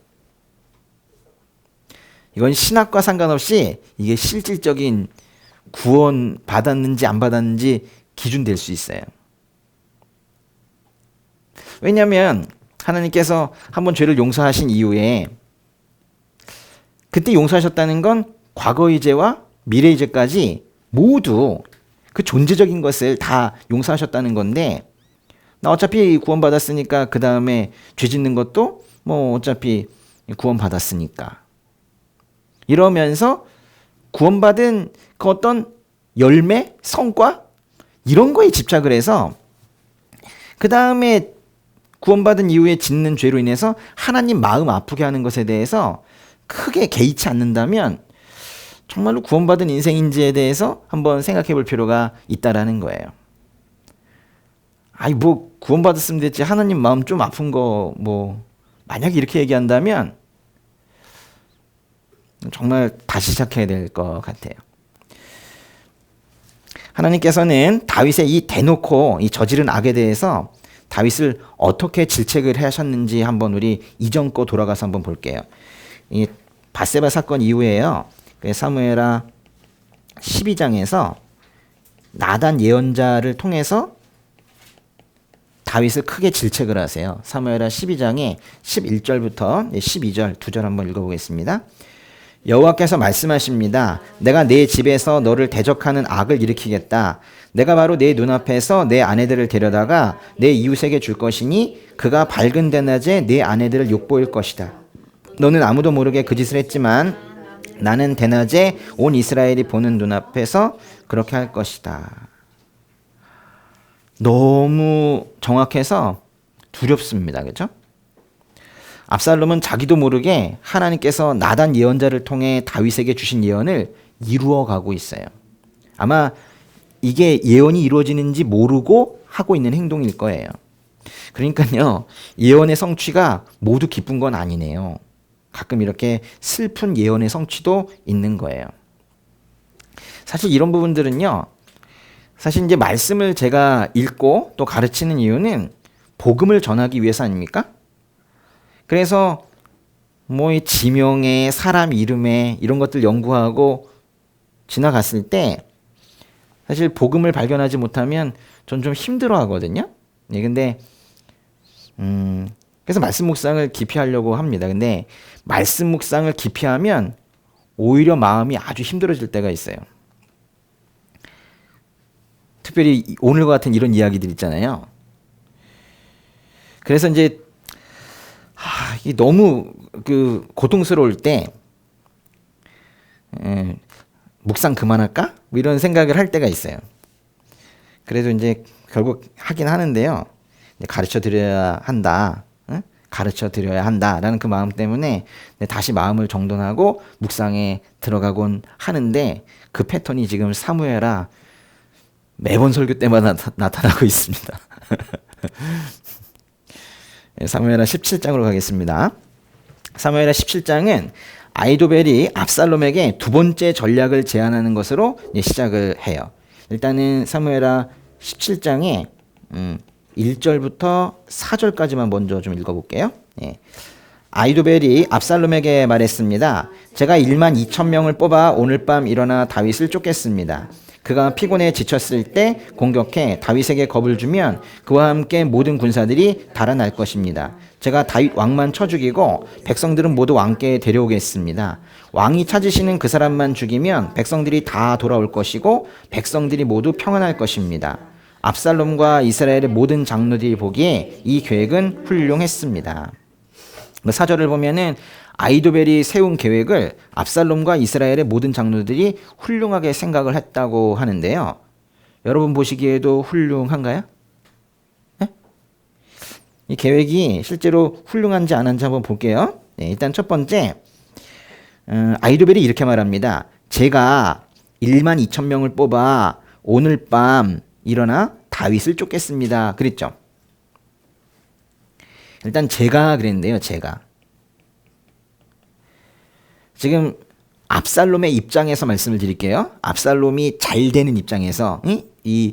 이건 신학과 상관없이 이게 실질적인 구원 받았는지 안 받았는지 기준 될 수 있어요. 왜냐하면 하나님께서 한번 죄를 용서하신 이후에 그때 용서하셨다는 건 과거의 죄와 미래의 죄까지 모두 그 존재적인 것을 다 용서하셨다는 건데, 나 어차피 구원받았으니까 그 다음에 죄 짓는 것도 뭐 어차피 구원받았으니까 이러면서 구원받은 그 어떤 열매, 성과 이런 거에 집착을 해서 그 다음에 구원받은 이후에 짓는 죄로 인해서 하나님 마음 아프게 하는 것에 대해서 크게 개의치 않는다면 정말로 구원받은 인생인지에 대해서 한번 생각해 볼 필요가 있다라는 거예요. 아이 뭐 구원받았으면 됐지 하나님 마음 좀 아픈 거 뭐 만약에 이렇게 얘기한다면 정말 다시 시작해야 될 것 같아요. 하나님께서는 다윗의 이 대놓고 이 저지른 악에 대해서 다윗을 어떻게 질책을 하셨는지 한번 우리 이전 거 돌아가서 한번 볼게요. 이 밧세바 사건 이후에요. 사무엘하 12장에서 나단 예언자를 통해서 다윗을 크게 질책을 하세요. 사무엘하 12장에 11절부터 12절 2절 한번 읽어보겠습니다. 여호와께서 말씀하십니다. 내가 내 집에서 너를 대적하는 악을 일으키겠다. 내가 바로 내 눈앞에서 내 아내들을 데려다가 내 이웃에게 줄 것이니 그가 밝은 대낮에 내 아내들을 욕보일 것이다. 너는 아무도 모르게 그 짓을 했지만 나는 대낮에 온 이스라엘이 보는 눈앞에서 그렇게 할 것이다. 너무 정확해서 두렵습니다. 그렇죠? 압살롬은 자기도 모르게 하나님께서 나단 예언자를 통해 다윗에게 주신 예언을 이루어가고 있어요. 아마 이게 예언이 이루어지는지 모르고 하고 있는 행동일 거예요. 그러니까요, 예언의 성취가 모두 기쁜 건 아니네요. 가끔 이렇게 슬픈 예언의 성취도 있는 거예요. 사실 이런 부분들은요, 사실 이제 말씀을 제가 읽고 또 가르치는 이유는 복음을 전하기 위해서 아닙니까? 그래서 뭐 이 지명에 사람 이름에 이런 것들 연구하고 지나갔을 때 사실 복음을 발견하지 못하면 전 좀 힘들어 하거든요. 네, 근데 그래서 말씀 묵상을 깊이 하려고 합니다. 근데 말씀 묵상을 깊이 하면 오히려 마음이 아주 힘들어질 때가 있어요. 특별히 오늘과 같은 이런 이야기들 있잖아요. 그래서 이제 너무 그 고통스러울 때 묵상 그만할까? 뭐 이런 생각을 할 때가 있어요. 그래서 이제 결국 하긴 하는데요. 가르쳐 드려야 한다. 가르쳐 드려야 한다라는 그 마음 때문에 다시 마음을 정돈하고 묵상에 들어가곤 하는데 그 패턴이 지금 사무엘하 매번 설교 때마다 나타나고 있습니다. 사무엘하 17장으로 가겠습니다. 사무엘하 17장은 아히도벨이 압살롬에게 두 번째 전략을 제안하는 것으로 시작을 해요. 일단은 사무엘하 17장에 1절부터 4절까지만 먼저 좀 읽어볼게요. 아히도벨이 압살롬에게 말했습니다. 제가 1만 2천 명을 뽑아 오늘 밤 일어나 다윗을 쫓겠습니다. 그가 피곤해 지쳤을 때 공격해 다윗에게 겁을 주면 그와 함께 모든 군사들이 달아날 것입니다. 제가 다윗 왕만 쳐 죽이고 백성들은 모두 왕께 데려오겠습니다. 왕이 찾으시는 그 사람만 죽이면 백성들이 다 돌아올 것이고 백성들이 모두 평안할 것입니다. 압살롬과 이스라엘의 모든 장로들이 보기에 이 계획은 훌륭했습니다. 4절을 보면은 아히도벨이 세운 계획을 압살롬과 이스라엘의 모든 장로들이 훌륭하게 생각을 했다고 하는데요. 여러분 보시기에도 훌륭한가요? 네? 이 계획이 실제로 훌륭한지 안 한지 한번 볼게요. 일단 첫 번째, 아히도벨이 이렇게 말합니다. 제가 1만 2천 명을 뽑아 오늘 밤 일어나 다윗을 쫓겠습니다. 그랬죠. 일단 제가 그랬는데요. 제가. 지금 압살롬의 입장에서 말씀을 드릴게요. 압살롬이 잘 되는 입장에서 이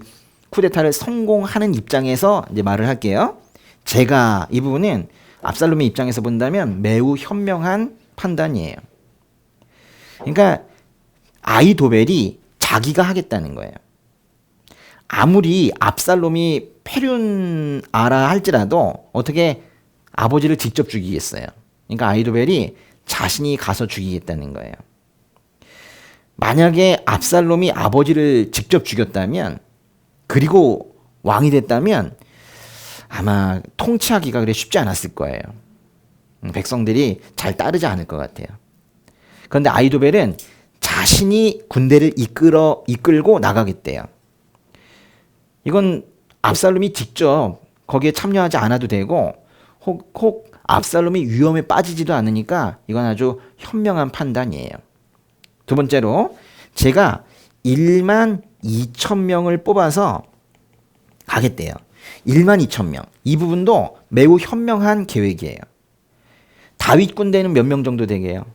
쿠데타를 성공하는 입장에서 이제 말을 할게요. 제가 이 부분은 압살롬의 입장에서 본다면 매우 현명한 판단이에요. 그러니까 아히도벨이 자기가 하겠다는 거예요. 아무리 압살롬이 패륜아라 할지라도 어떻게 아버지를 직접 죽이겠어요. 그러니까 아히도벨이 자신이 가서 죽이겠다는 거예요. 만약에 압살롬이 아버지를 직접 죽였다면, 그리고 왕이 됐다면 아마 통치하기가 그래 쉽지 않았을 거예요. 백성들이 잘 따르지 않을 것 같아요. 그런데 아히도벨은 자신이 군대를 이끌고 나가겠대요. 이건 압살롬이 직접 거기에 참여하지 않아도 되고 혹 압살롬이 위험에 빠지지도 않으니까 이건 아주 현명한 판단이에요. 두 번째로 제가 1만 2천 명을 뽑아서 가겠대요. 1만 2천 명. 이 부분도 매우 현명한 계획이에요. 다윗 군대는 몇 명 정도 되게요?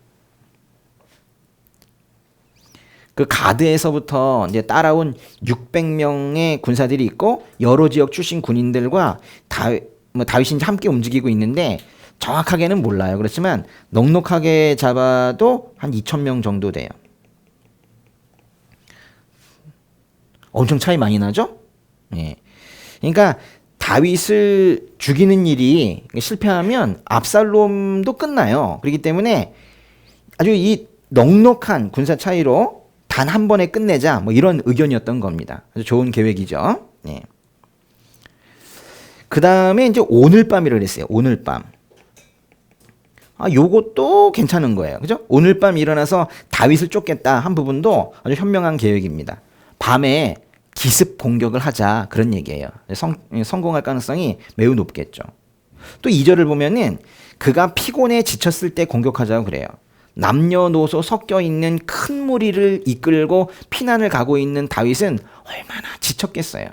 그 가드에서부터 이제 따라온 600명의 군사들이 있고 여러 지역 출신 군인들과 다윗이 함께 움직이고 있는데 정확하게는 몰라요. 그렇지만 넉넉하게 잡아도 한 2,000명 정도 돼요. 엄청 차이 많이 나죠? 예. 그러니까 다윗을 죽이는 일이 실패하면 압살롬도 끝나요. 그렇기 때문에 아주 이 넉넉한 군사 차이로 단 한 번에 끝내자, 뭐 이런 의견이었던 겁니다. 아주 좋은 계획이죠. 예. 그 다음에 이제 오늘 밤이라고 그랬어요. 오늘 밤. 요것도 괜찮은 거예요. 그죠? 오늘 밤 일어나서 다윗을 쫓겠다 한 부분도 아주 현명한 계획입니다. 밤에 기습 공격을 하자, 그런 얘기예요. 성공할 가능성이 매우 높겠죠. 또 2절을 보면은 그가 피곤해 지쳤을 때 공격하자고 그래요. 남녀노소 섞여 있는 큰 무리를 이끌고 피난을 가고 있는 다윗은 얼마나 지쳤겠어요.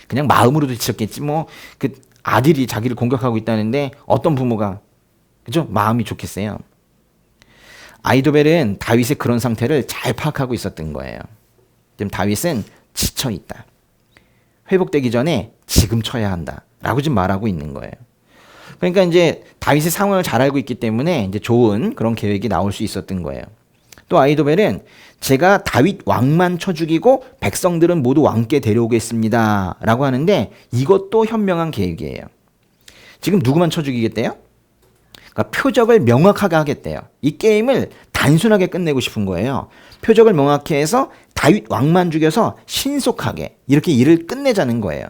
그냥 마음으로도 지쳤겠지. 뭐 그 아들이 자기를 공격하고 있다는데 어떤 부모가 그죠? 마음이 좋겠어요. 아히도벨은 다윗의 그런 상태를 잘 파악하고 있었던 거예요. 지금 다윗은 지쳐 있다. 회복되기 전에 지금 쳐야 한다라고 지금 말하고 있는 거예요. 그러니까 이제 다윗의 상황을 잘 알고 있기 때문에 이제 좋은 그런 계획이 나올 수 있었던 거예요. 또 아히도벨은 제가 다윗 왕만 쳐 죽이고 백성들은 모두 왕께 데려오겠습니다 라고 하는데 이것도 현명한 계획이에요. 지금 누구만 쳐 죽이겠대요? 그러니까 표적을 명확하게 하겠대요. 이 게임을 단순하게 끝내고 싶은 거예요. 표적을 명확히 해서 다윗 왕만 죽여서 신속하게 이렇게 일을 끝내자는 거예요.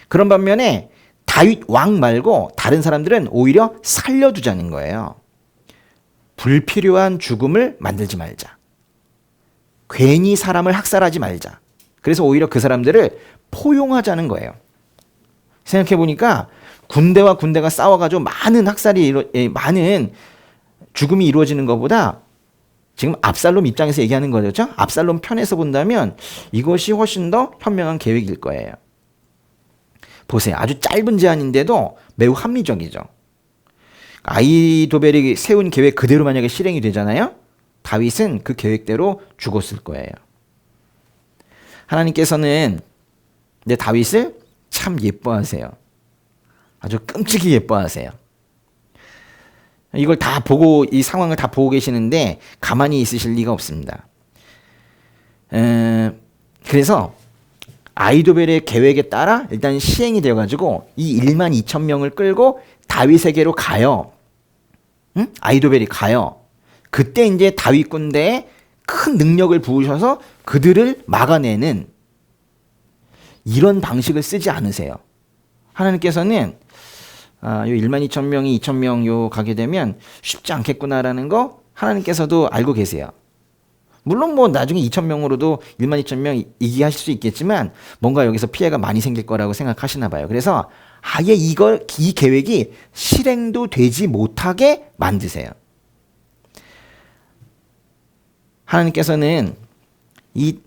그런 반면에 다윗 왕 말고 다른 사람들은 오히려 살려두자는 거예요. 불필요한 죽음을 만들지 말자. 괜히 사람을 학살하지 말자. 그래서 오히려 그 사람들을 포용하자는 거예요. 생각해보니까 군대와 군대가 싸워가지고 많은 많은 죽음이 이루어지는 것보다 지금 압살롬 입장에서 얘기하는 거죠. 압살롬 편에서 본다면 이것이 훨씬 더 현명한 계획일 거예요. 보세요. 아주 짧은 제안인데도 매우 합리적이죠. 아히도벨이 세운 계획 그대로 만약에 실행이 되잖아요. 다윗은 그 계획대로 죽었을 거예요. 하나님께서는 이제 다윗을 참 예뻐하세요. 아주 끔찍이 예뻐하세요. 이걸 다 보고 이 상황을 다 보고 계시는데 가만히 있으실 리가 없습니다. 그래서 아히도벨의 계획에 따라 일단 시행이 되어가지고 이 1만 2천 명을 끌고 다윗에게로 가요. 응? 아히도벨이 가요. 그때 이제 다윗 군대에 큰 능력을 부으셔서 그들을 막아내는 이런 방식을 쓰지 않으세요. 하나님께서는 요 1만 2천 명이 2천 명 요 가게 되면 쉽지 않겠구나라는 거 하나님께서도 알고 계세요. 물론 뭐 나중에 2천 명으로도 1만 2천 명 이기하실 수 있겠지만 뭔가 여기서 피해가 많이 생길 거라고 생각하시나 봐요. 그래서 아예 이 계획이 실행도 되지 못하게 만드세요. 하나님께서는 이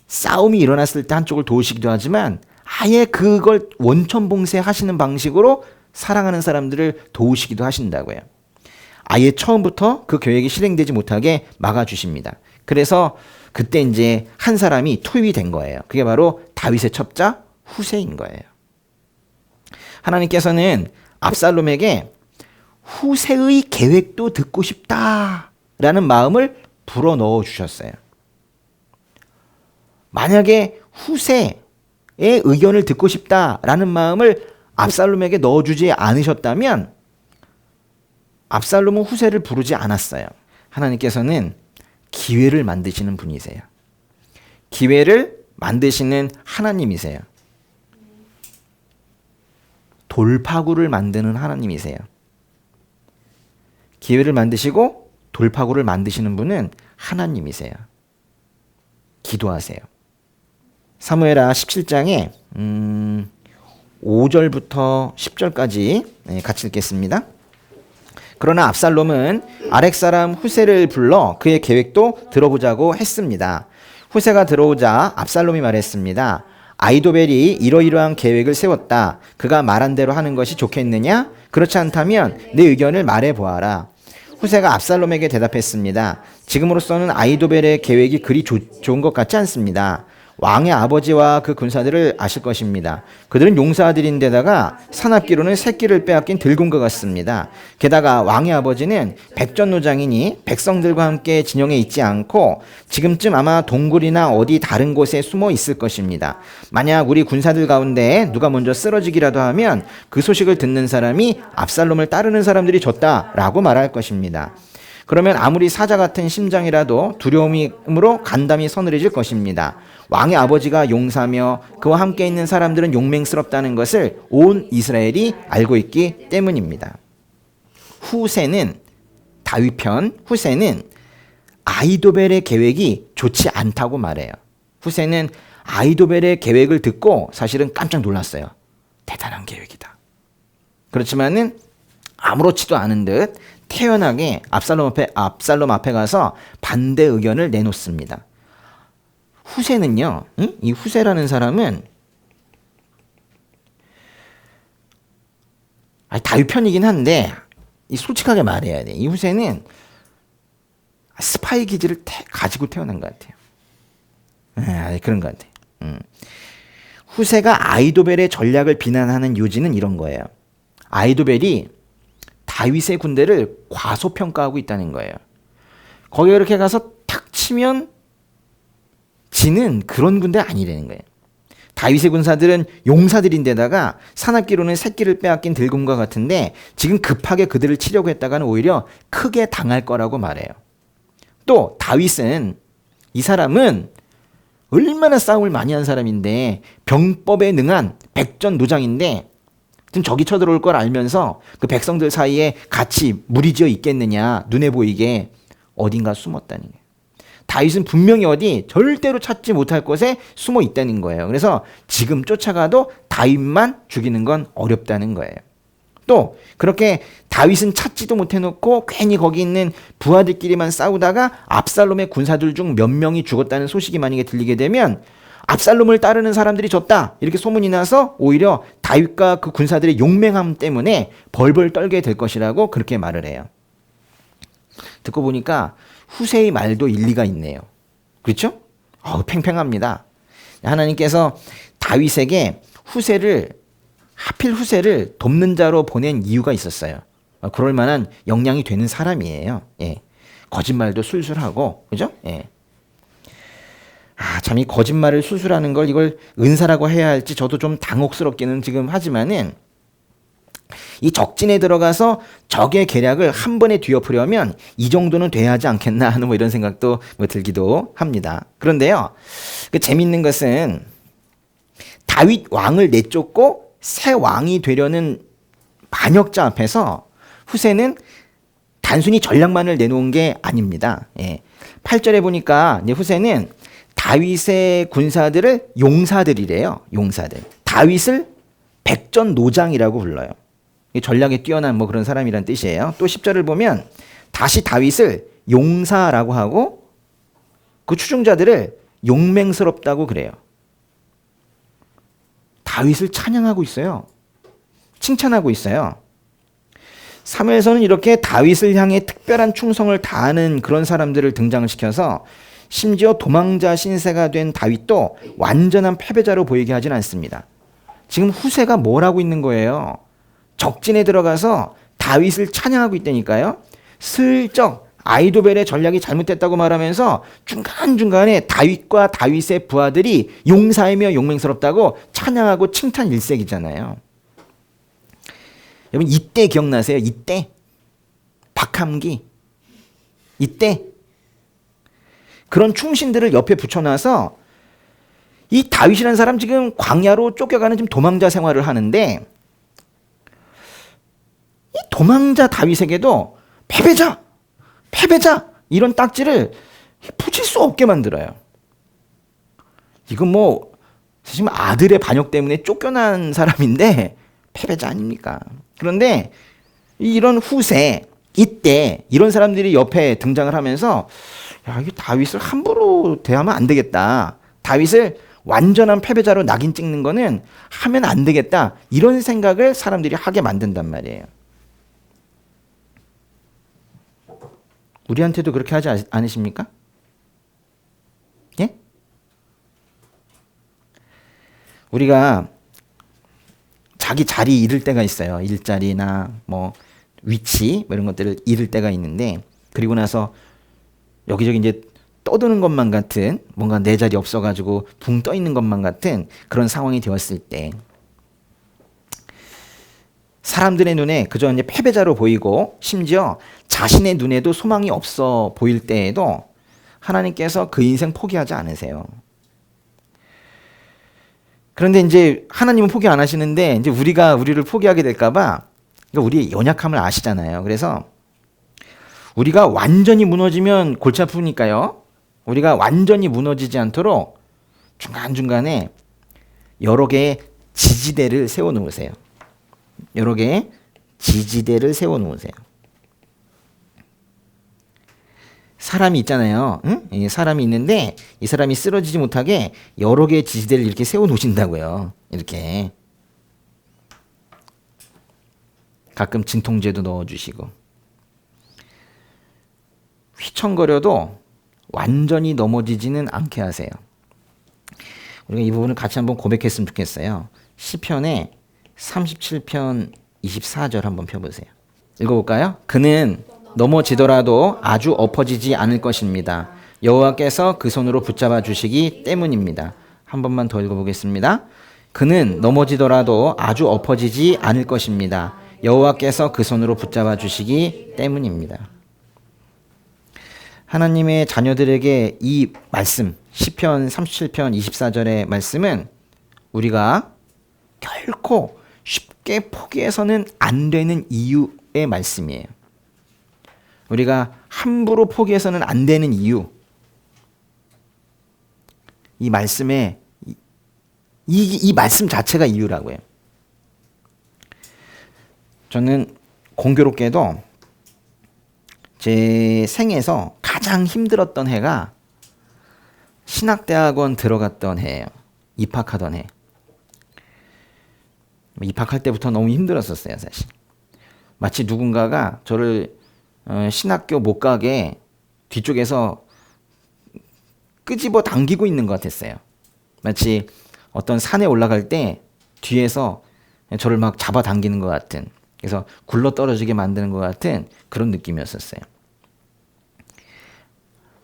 싸움이 일어났을 때 한쪽을 도우시기도 하지만 아예 그걸 원천봉쇄 하시는 방식으로 사랑하는 사람들을 도우시기도 하신다고요. 아예 처음부터 그 계획이 실행되지 못하게 막아주십니다. 그래서 그때 이제 한 사람이 투입이 된 거예요. 그게 바로 다윗의 첩자 후세인 거예요. 하나님께서는 압살롬에게 후세의 계획도 듣고 싶다라는 마음을 불어넣어 주셨어요. 만약에 후세의 의견을 듣고 싶다라는 마음을 압살롬에게 넣어주지 않으셨다면 압살롬은 후세를 부르지 않았어요. 하나님께서는 기회를 만드시는 분이세요. 기회를 만드시는 하나님이세요. 돌파구를 만드는 하나님이세요. 기회를 만드시고 돌파구를 만드시는 분은 하나님이세요. 기도하세요. 사무엘하 17장에 5절부터 10절까지 같이 읽겠습니다. 그러나 압살롬은 아렉 사람 후세를 불러 그의 계획도 들어보자고 했습니다. 후세가 들어오자 압살롬이 말했습니다. 아히도벨이 이러이러한 계획을 세웠다. 그가 말한 대로 하는 것이 좋겠느냐? 그렇지 않다면 내 의견을 말해보아라. 후세가 압살롬에게 대답했습니다. 지금으로서는 아히도벨의 계획이 그리 좋은 것 같지 않습니다. 왕의 아버지와 그 군사들을 아실 것입니다. 그들은 용사들인데다가 산악기로는 새끼를 빼앗긴 들군과 같습니다. 게다가 왕의 아버지는 백전노장이니 백성들과 함께 진영에 있지 않고 지금쯤 아마 동굴이나 어디 다른 곳에 숨어 있을 것입니다. 만약 우리 군사들 가운데 누가 먼저 쓰러지기라도 하면 그 소식을 듣는 사람이 압살롬을 따르는 사람들이 졌다라고 말할 것입니다. 그러면 아무리 사자 같은 심장이라도 두려움으로 간담이 서늘해질 것입니다. 왕의 아버지가 용사며 그와 함께 있는 사람들은 용맹스럽다는 것을 온 이스라엘이 알고 있기 때문입니다. 후세는 다윗 편 후세는 아히도벨의 계획이 좋지 않다고 말해요. 후세는 아히도벨의 계획을 듣고 사실은 깜짝 놀랐어요. 대단한 계획이다. 그렇지만은 아무렇지도 않은 듯 태연하게 압살롬 앞에 가서 반대 의견을 내놓습니다. 후세는요, 이 후세라는 사람은 다윗 편이긴 한데 솔직하게 말해야 돼. 이 후세는 스파이 기질을 가지고 태어난 것 같아요. 그런 것 같아요. 후세가 아히도벨의 전략을 비난하는 요지는 이런 거예요. 아히도벨이 다윗의 군대를 과소평가하고 있다는 거예요. 거기에 이렇게 가서 탁 치면 지는 그런 군대 아니라는 거예요. 다윗의 군사들은 용사들인데다가 산악기로는 새끼를 빼앗긴 들군과 같은데 지금 급하게 그들을 치려고 했다가는 오히려 크게 당할 거라고 말해요. 또 다윗은 이 사람은 얼마나 싸움을 많이 한 사람인데 병법에 능한 백전노장인데 지금 적이 쳐들어올 걸 알면서 그 백성들 사이에 같이 무리지어 있겠느냐, 눈에 보이게 어딘가 숨었다는 거예요. 다윗은 분명히 어디 절대로 찾지 못할 곳에 숨어 있다는 거예요. 그래서 지금 쫓아가도 다윗만 죽이는 건 어렵다는 거예요. 또 그렇게 다윗은 찾지도 못해놓고 괜히 거기 있는 부하들끼리만 싸우다가 압살롬의 군사들 중 몇 명이 죽었다는 소식이 만약에 들리게 되면 압살롬을 따르는 사람들이 졌다 이렇게 소문이 나서 오히려 다윗과 그 군사들의 용맹함 때문에 벌벌 떨게 될 것이라고 그렇게 말을 해요. 듣고 보니까 후세의 말도 일리가 있네요. 그렇죠? 팽팽합니다. 하나님께서 다윗에게 하필 후세를 돕는 자로 보낸 이유가 있었어요. 그럴 만한 역량이 되는 사람이에요. 예. 거짓말도 술술하고, 그죠? 예. 참 이 거짓말을 술술하는 걸 이걸 은사라고 해야 할지 저도 좀 당혹스럽기는 지금 하지만은 이 적진에 들어가서 적의 계략을 한 번에 뒤엎으려면 이 정도는 돼야 하지 않겠나 하는 이런 생각도 들기도 합니다. 그런데요, 그 재밌는 것은 다윗 왕을 내쫓고 새 왕이 되려는 반역자 앞에서 후세는 단순히 전략만을 내놓은 게 아닙니다. 예. 8절에 보니까 이제 후세는 다윗의 군사들을 용사들이래요. 용사들. 다윗을 백전노장이라고 불러요. 전략에 뛰어난 그런 사람이란 뜻이에요. 또 10절을 보면 다시 다윗을 용사라고 하고 그 추종자들을 용맹스럽다고 그래요. 다윗을 찬양하고 있어요. 칭찬하고 있어요. 사무엘서는 이렇게 다윗을 향해 특별한 충성을 다하는 그런 사람들을 등장시켜서 심지어 도망자 신세가 된 다윗도 완전한 패배자로 보이게 하진 않습니다. 지금 후세가 뭘 하고 있는 거예요? 적진에 들어가서 다윗을 찬양하고 있다니까요. 슬쩍 아히도벨의 전략이 잘못됐다고 말하면서 중간중간에 다윗과 다윗의 부하들이 용사이며 용맹스럽다고 찬양하고 칭찬 일색이잖아요. 여러분 이때 기억나세요? 이때 박함기 이때 그런 충신들을 옆에 붙여놔서 이 다윗이라는 사람 지금 광야로 쫓겨가는 지금 도망자 생활을 하는데 이 도망자 다윗에게도 패배자 이런 딱지를 붙일 수 없게 만들어요. 이건 뭐 사실 아들의 반역 때문에 쫓겨난 사람인데 패배자 아닙니까? 그런데 이런 후세 이때 이런 사람들이 옆에 등장을 하면서 야, 이 다윗을 함부로 대하면 안 되겠다. 다윗을 완전한 패배자로 낙인 찍는 거는 하면 안 되겠다. 이런 생각을 사람들이 하게 만든단 말이에요. 우리한테도 그렇게 하지 않으십니까? 예? 우리가 자기 자리 잃을 때가 있어요. 일자리나 뭐 위치 뭐 이런 것들을 잃을 때가 있는데 그리고 나서 여기저기 이제 떠드는 것만 같은 뭔가 내 자리 없어가지고 붕 떠 있는 것만 같은 그런 상황이 되었을 때 사람들의 눈에 그저 이제 패배자로 보이고 심지어 자신의 눈에도 소망이 없어 보일 때에도 하나님께서 그 인생 포기하지 않으세요. 그런데 이제 하나님은 포기 안 하시는데 이제 우리가 우리를 포기하게 될까봐 그러니까 우리의 연약함을 아시잖아요. 그래서 우리가 완전히 무너지면 골치 아프니까요. 우리가 완전히 무너지지 않도록 중간중간에 여러 개의 지지대를 세워 놓으세요. 여러 개의 지지대를 세워 놓으세요. 사람이 있잖아요. 응? 사람이 있는데 이 사람이 쓰러지지 못하게 여러 개의 지지대를 이렇게 세워 놓으신다고요. 이렇게. 가끔 진통제도 넣어주시고. 휘청거려도 완전히 넘어지지는 않게 하세요. 우리가 이 부분을 같이 한번 고백했으면 좋겠어요. 시편의 37편 24절 한번 펴보세요. 읽어볼까요? 그는 넘어지더라도 아주 엎어지지 않을 것입니다. 여호와께서 그 손으로 붙잡아 주시기 때문입니다. 한 번만 더 읽어보겠습니다. 그는 넘어지더라도 아주 엎어지지 않을 것입니다. 여호와께서 그 손으로 붙잡아 주시기 때문입니다. 하나님의 자녀들에게 이 말씀, 시편 37편 24절의 말씀은 우리가 결코 쉽게 포기해서는 안 되는 이유의 말씀이에요. 우리가 함부로 포기해서는 안 되는 이유. 이 말씀에 이 말씀 자체가 이유라고 해요. 저는 공교롭게도 제 생에서 가장 힘들었던 해가 신학대학원 들어갔던 해예요. 입학하던 해. 입학할 때부터 너무 힘들었었어요, 사실. 마치 누군가가 저를 신학교 못 가게 뒤쪽에서 끄집어 당기고 있는 것 같았어요. 마치 어떤 산에 올라갈 때 뒤에서 저를 막 잡아 당기는 것 같은, 그래서 굴러 떨어지게 만드는 것 같은 그런 느낌이었었어요.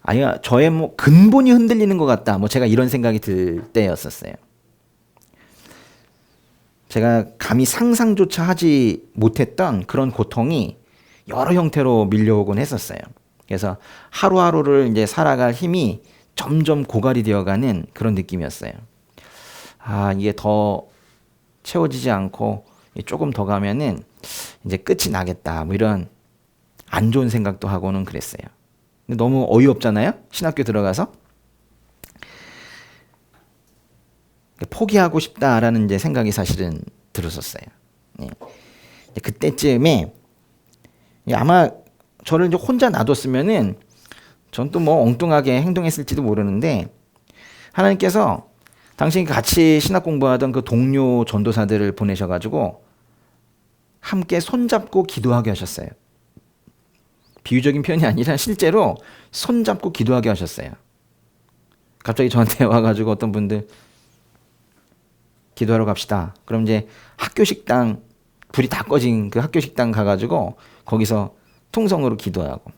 아니야, 저의 뭐 근본이 흔들리는 것 같다. 뭐 제가 이런 생각이 들 때였었어요. 제가 감히 상상조차 하지 못했던 그런 고통이 여러 형태로 밀려오곤 했었어요. 그래서 하루하루를 이제 살아갈 힘이 점점 고갈이 되어가는 그런 느낌이었어요. 아, 이게 더 채워지지 않고 조금 더 가면은 이제 끝이 나겠다. 뭐 이런 안 좋은 생각도 하고는 그랬어요. 근데 너무 어이없잖아요? 신학교 들어가서. 포기하고 싶다라는 이제 생각이 사실은 들었었어요. 예. 그때쯤에 아마 저를 이제 혼자 놔뒀으면은 전 또 뭐 엉뚱하게 행동했을지도 모르는데 하나님께서 당신이 같이 신학 공부하던 그 동료 전도사들을 보내셔가지고 함께 손잡고 기도하게 하셨어요. 비유적인 표현이 아니라 실제로 손잡고 기도하게 하셨어요. 갑자기 저한테 와가지고 어떤 분들 기도하러 갑시다. 그럼 이제 학교 식당, 불이 다 꺼진 그 학교 식당 가가지고 거기서 통성으로 기도하고,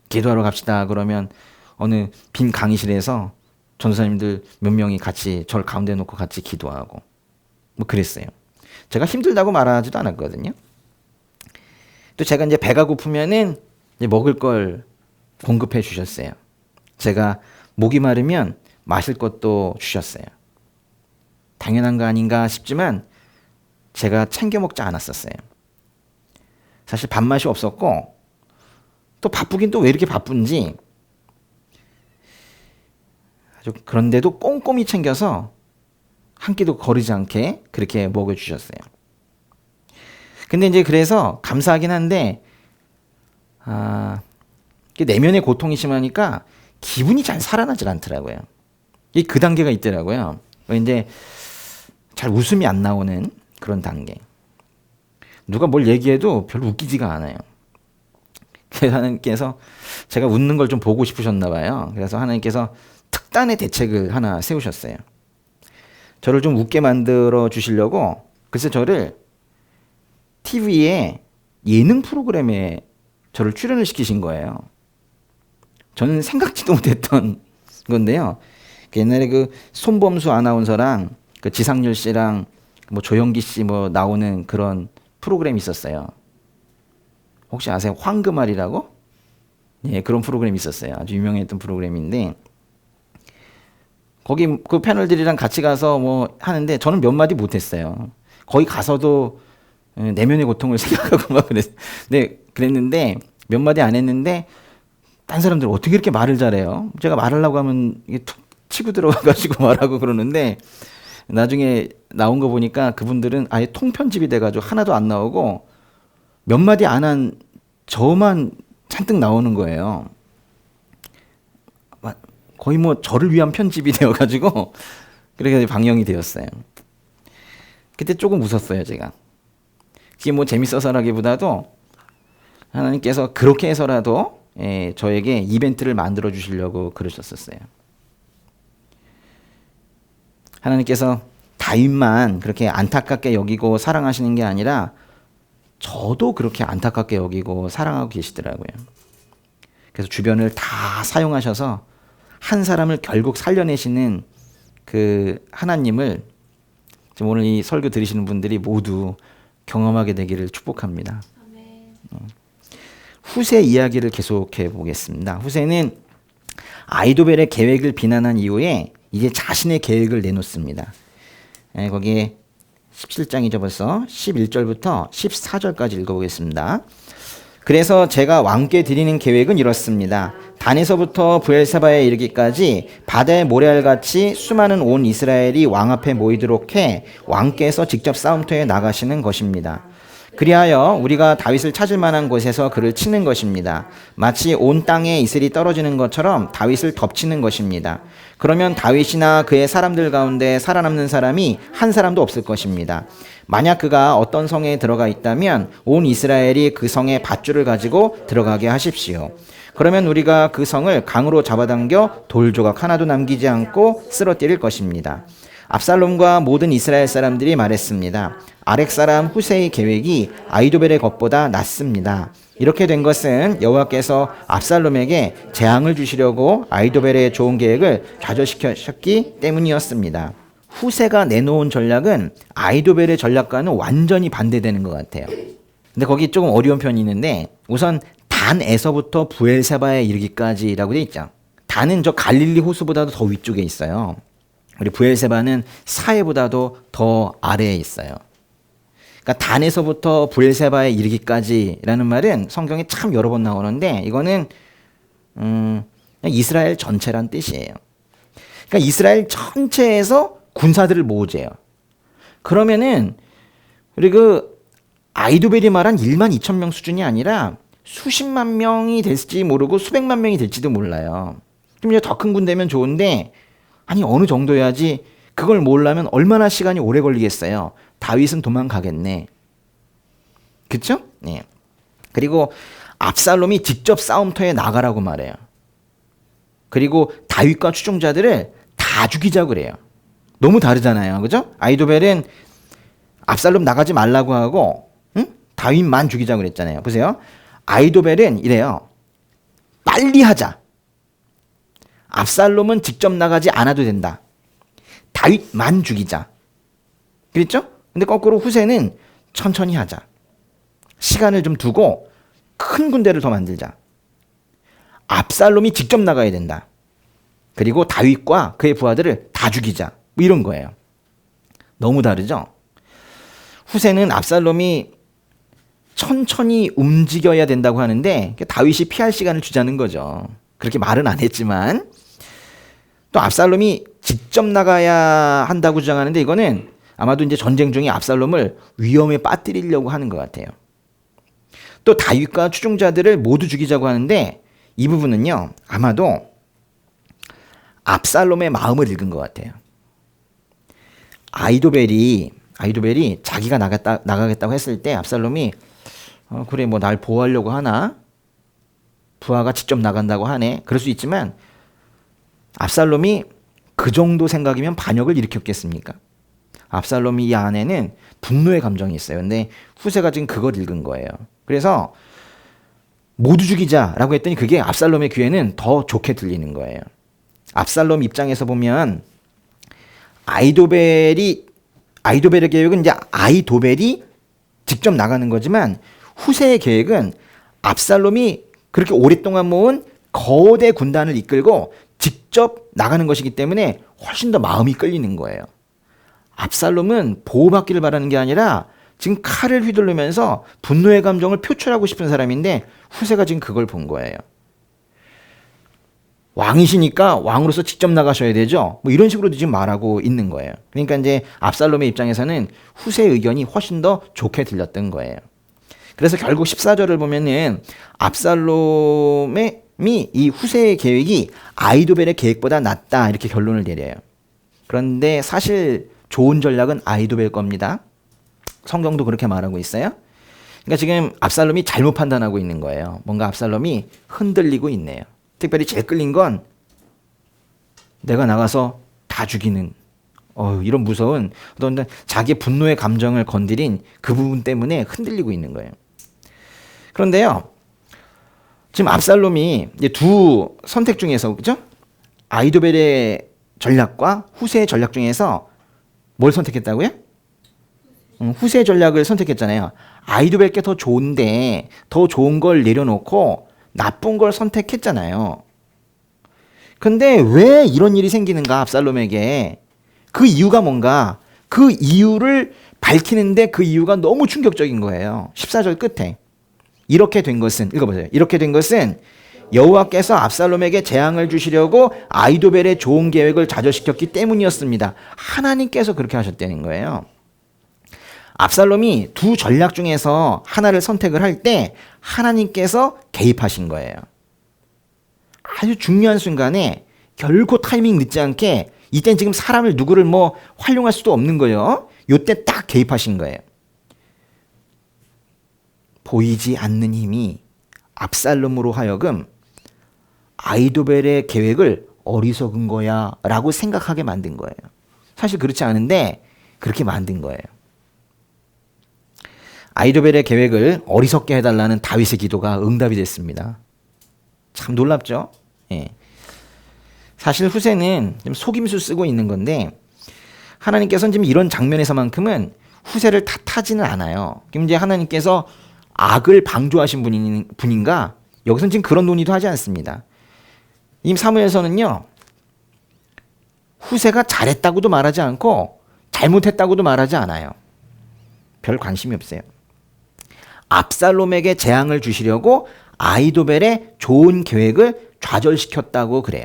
기도하러 갑시다. 그러면 어느 빈 강의실에서 전도사님들 몇 명이 같이 저를 가운데 놓고 같이 기도하고 뭐 그랬어요. 제가 힘들다고 말하지도 않았거든요. 또 제가 이제 배가 고프면은 이제 먹을 걸 공급해 주셨어요. 제가 목이 마르면 마실 것도 주셨어요. 당연한 거 아닌가 싶지만 제가 챙겨 먹지 않았었어요. 사실 밥맛이 없었고 또 바쁘긴 또 왜 이렇게 바쁜지 아주 그런데도 꼼꼼히 챙겨서 한 끼도 거르지 않게 그렇게 먹여주셨어요. 근데 이제 그래서 감사하긴 한데 내면의 고통이 심하니까 기분이 잘 살아나질 않더라고요. 그 단계가 있더라고요. 이제 잘 웃음이 안 나오는 그런 단계. 누가 뭘 얘기해도 별로 웃기지가 않아요. 그래서 하나님께서 제가 웃는 걸 좀 보고 싶으셨나 봐요. 그래서 하나님께서 특단의 대책을 하나 세우셨어요. 저를 좀 웃게 만들어 주시려고 그래서 저를 TV에 예능 프로그램에 저를 출연을 시키신 거예요. 저는 생각지도 못했던 건데요. 옛날에 그 손범수 아나운서랑 그 지상렬 씨랑 뭐 조영기 씨 뭐 나오는 그런 프로그램이 있었어요. 혹시 아세요? 황금알이라고? 예, 그런 프로그램이 있었어요. 아주 유명했던 프로그램인데 거기 그 패널들이랑 같이 가서 뭐 하는데 저는 몇 마디 못했어요. 거기 가서도 내면의 고통을 생각하고 막 그랬는데 몇 마디 안 했는데 딴 사람들 어떻게 이렇게 말을 잘해요? 제가 말하려고 하면 이게 툭 치고 들어가가지고 말하고 그러는데 나중에 나온 거 보니까 그분들은 아예 통편집이 돼가지고 하나도 안 나오고 몇 마디 안 한 저만 잔뜩 나오는 거예요. 거의 뭐 저를 위한 편집이 되어가지고 그렇게 방영이 되었어요. 그때 조금 웃었어요, 제가. 그게 뭐 재밌어서라기보다도 하나님께서 그렇게 해서라도 저에게 이벤트를 만들어 주시려고 그러셨었어요. 하나님께서 다윗만 그렇게 안타깝게 여기고 사랑하시는 게 아니라 저도 그렇게 안타깝게 여기고 사랑하고 계시더라고요. 그래서 주변을 다 사용하셔서 한 사람을 결국 살려내시는 그 하나님을 지금 오늘 이 설교 들으시는 분들이 모두 경험하게 되기를 축복합니다. 후세 이야기를 계속해 보겠습니다. 후세는 아이도벨의 계획을 비난한 이후에 이제 자신의 계획을 내놓습니다. 거기에 17장이죠 벌써 11절부터 14절까지 읽어보겠습니다. 그래서 제가 왕께 드리는 계획은 이렇습니다. 단에서부터 브엘세바에 이르기까지 바다의 모래알같이 수많은 온 이스라엘이 왕 앞에 모이도록 해 왕께서 직접 싸움터에 나가시는 것입니다. 그리하여 우리가 다윗을 찾을 만한 곳에서 그를 치는 것입니다. 마치 온 땅에 이슬이 떨어지는 것처럼 다윗을 덮치는 것입니다. 그러면 다윗이나 그의 사람들 가운데 살아남는 사람이 한 사람도 없을 것입니다. 만약 그가 어떤 성에 들어가 있다면 온 이스라엘이 그 성에 밧줄을 가지고 들어가게 하십시오. 그러면 우리가 그 성을 강으로 잡아당겨 돌조각 하나도 남기지 않고 쓰러뜨릴 것입니다. 압살롬과 모든 이스라엘 사람들이 말했습니다. 아렉 사람 후세의 계획이 아이도벨의 것보다 낫습니다. 이렇게 된 것은 여호와께서 압살롬에게 재앙을 주시려고 아이도벨의 좋은 계획을 좌절시켰기 때문이었습니다. 후세가 내놓은 전략은 아이도벨의 전략과는 완전히 반대되는 것 같아요. 근데 거기 조금 어려운 편이 있는데 우선 단에서부터 브엘세바에 이르기까지라고 돼 있죠. 단은 저 갈릴리 호수보다도 더 위쪽에 있어요. 우리 브엘세바는 사해보다도 더 아래에 있어요. 그러니까 단에서부터 브엘세바에 이르기까지라는 말은 성경에 참 여러 번 나오는데 이거는 이스라엘 전체란 뜻이에요. 그러니까 이스라엘 전체에서 군사들을 모으재요. 그러면은 우리 그 아이도벨이 말한 1만 2천 명 수준이 아니라 수십만 명이 될지 모르고 수백만 명이 될지도 몰라요. 그럼 이제 더 큰 군대면 좋은데 아니 어느 정도여야지 그걸 모으려면 얼마나 시간이 오래 걸리겠어요. 다윗은 도망가겠네. 그렇죠? 네. 그리고 압살롬이 직접 싸움터에 나가라고 말해요. 그리고 다윗과 추종자들을 다 죽이자고 그래요. 너무 다르잖아요. 그죠? 아이도벨은 압살롬 나가지 말라고 하고 다윗만 죽이자고 그랬잖아요. 보세요. 아이도벨은 이래요. 빨리 하자. 압살롬은 직접 나가지 않아도 된다. 다윗만 죽이자. 그랬죠? 근데 거꾸로 후세는 천천히 하자. 시간을 좀 두고 큰 군대를 더 만들자. 압살롬이 직접 나가야 된다. 그리고 다윗과 그의 부하들을 다 죽이자. 뭐 이런 거예요. 너무 다르죠? 후세는 압살롬이 천천히 움직여야 된다고 하는데 다윗이 피할 시간을 주자는 거죠. 그렇게 말은 안 했지만 또 압살롬이 직접 나가야 한다고 주장하는데 이거는 아마도 이제 전쟁 중에 압살롬을 위험에 빠뜨리려고 하는 것 같아요. 또 다윗과 추종자들을 모두 죽이자고 하는데 이 부분은요 아마도 압살롬의 마음을 읽은 것 같아요. 아이도벨이 자기가 나가겠다고 했을 때 압살롬이 그래 뭐 날 보호하려고 하나? 부하가 직접 나간다고 하네. 그럴 수 있지만 압살롬이 그 정도 생각이면 반역을 일으켰겠습니까? 압살롬이 이 안에는 분노의 감정이 있어요. 근데 후세가 지금 그걸 읽은 거예요. 그래서 모두 죽이자라고 했더니 그게 압살롬의 귀에는 더 좋게 들리는 거예요. 압살롬 입장에서 보면 아이도벨의 계획은 이제 아이도벨이 직접 나가는 거지만 후세의 계획은 압살롬이 그렇게 오랫동안 모은 거대 군단을 이끌고 직접 나가는 것이기 때문에 훨씬 더 마음이 끌리는 거예요. 압살롬은 보호받기를 바라는 게 아니라 지금 칼을 휘두르면서 분노의 감정을 표출하고 싶은 사람인데 후세가 지금 그걸 본 거예요. 왕이시니까 왕으로서 직접 나가셔야 되죠. 뭐 이런 식으로도 지금 말하고 있는 거예요. 그러니까 이제 압살롬의 입장에서는 후세의 의견이 훨씬 더 좋게 들렸던 거예요. 그래서 결국 14절을 보면은 압살롬이 이 후세의 계획이 아이도벨의 계획보다 낫다 이렇게 결론을 내려요. 그런데 사실 좋은 전략은 아이도벨 겁니다. 성경도 그렇게 말하고 있어요. 그러니까 지금 압살롬이 잘못 판단하고 있는 거예요. 뭔가 압살롬이 흔들리고 있네요. 특별히 제일 끌린 건 내가 나가서 다 죽이는 이런 무서운 어떤 자기의 분노의 감정을 건드린 그 부분 때문에 흔들리고 있는 거예요. 그런데요, 지금 압살롬이 이제 두 선택 중에서 그죠? 아이도벨의 전략과 후세의 전략 중에서 뭘 선택했다고요? 후세의 전략을 선택했잖아요. 아이도벨께 더 좋은데 더 좋은 걸 내려놓고 나쁜 걸 선택했잖아요. 근데 왜 이런 일이 생기는가 압살롬에게? 그 이유가 뭔가? 그 이유를 밝히는데 그 이유가 너무 충격적인 거예요. 14절 끝에. 이렇게 된 것은 읽어보세요. 이렇게 된 것은 여호와께서 압살롬에게 재앙을 주시려고 아이도벨의 좋은 계획을 좌절시켰기 때문이었습니다. 하나님께서 그렇게 하셨다는 거예요. 압살롬이 두 전략 중에서 하나를 선택을 할 때 하나님께서 개입하신 거예요. 아주 중요한 순간에 결코 타이밍 늦지 않게 이땐 지금 사람을 누구를 뭐 활용할 수도 없는 거예요. 요때 딱 개입하신 거예요. 보이지 않는 힘이 압살롬으로 하여금 아이도벨의 계획을 어리석은 거야 라고 생각하게 만든 거예요. 사실 그렇지 않은데 그렇게 만든 거예요. 아이도벨의 계획을 어리석게 해달라는 다윗의 기도가 응답이 됐습니다. 참 놀랍죠? 예. 사실 후세는 좀 속임수 쓰고 있는 건데 하나님께서는 지금 이런 장면에서만큼은 후세를 탓하지는 않아요. 그럼 이제 하나님께서 악을 방조하신 분인가? 여기서는 지금 그런 논의도 하지 않습니다. 이 사무엘서는요, 후세가 잘했다고도 말하지 않고 잘못했다고도 말하지 않아요. 별 관심이 없어요. 압살롬에게 재앙을 주시려고 아이도벨의 좋은 계획을 좌절시켰다고 그래요.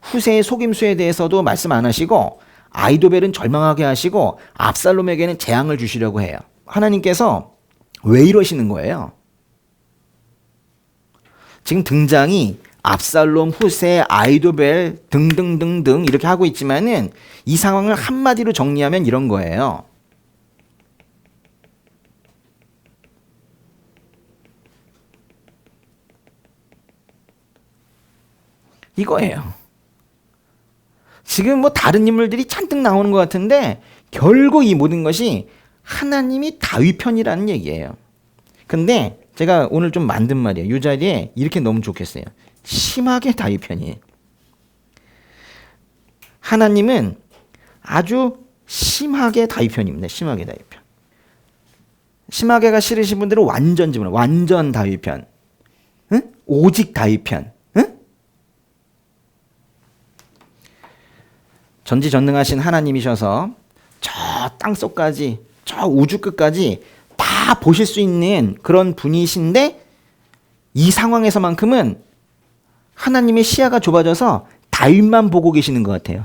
후세의 속임수에 대해서도 말씀 안 하시고 아이도벨은 절망하게 하시고 압살롬에게는 재앙을 주시려고 해요. 하나님께서 왜 이러시는 거예요? 지금 등장이 압살롬, 후세, 아이도벨 등등등등 이렇게 하고 있지만은 이 상황을 한마디로 정리하면 이런 거예요. 이거예요. 지금 뭐 다른 인물들이 잔뜩 나오는 것 같은데 결국 이 모든 것이 하나님이 다윗 편이라는 얘기예요. 근데 제가 오늘 좀 만든 말이에요. 이 자리에 이렇게 넣으면 좋겠어요. 심하게 다윗 편이에요. 하나님은 아주 심하게 다윗 편입니다. 심하게 다윗 편. 심하게가 싫으신 분들은 완전 지분, 완전 다윗 편, 응? 오직 다윗 편, 응? 전지전능하신 하나님이셔서 저 땅속까지, 저 우주 끝까지 다 보실 수 있는 그런 분이신데 이 상황에서만큼은 하나님의 시야가 좁아져서 다윗만 보고 계시는 것 같아요.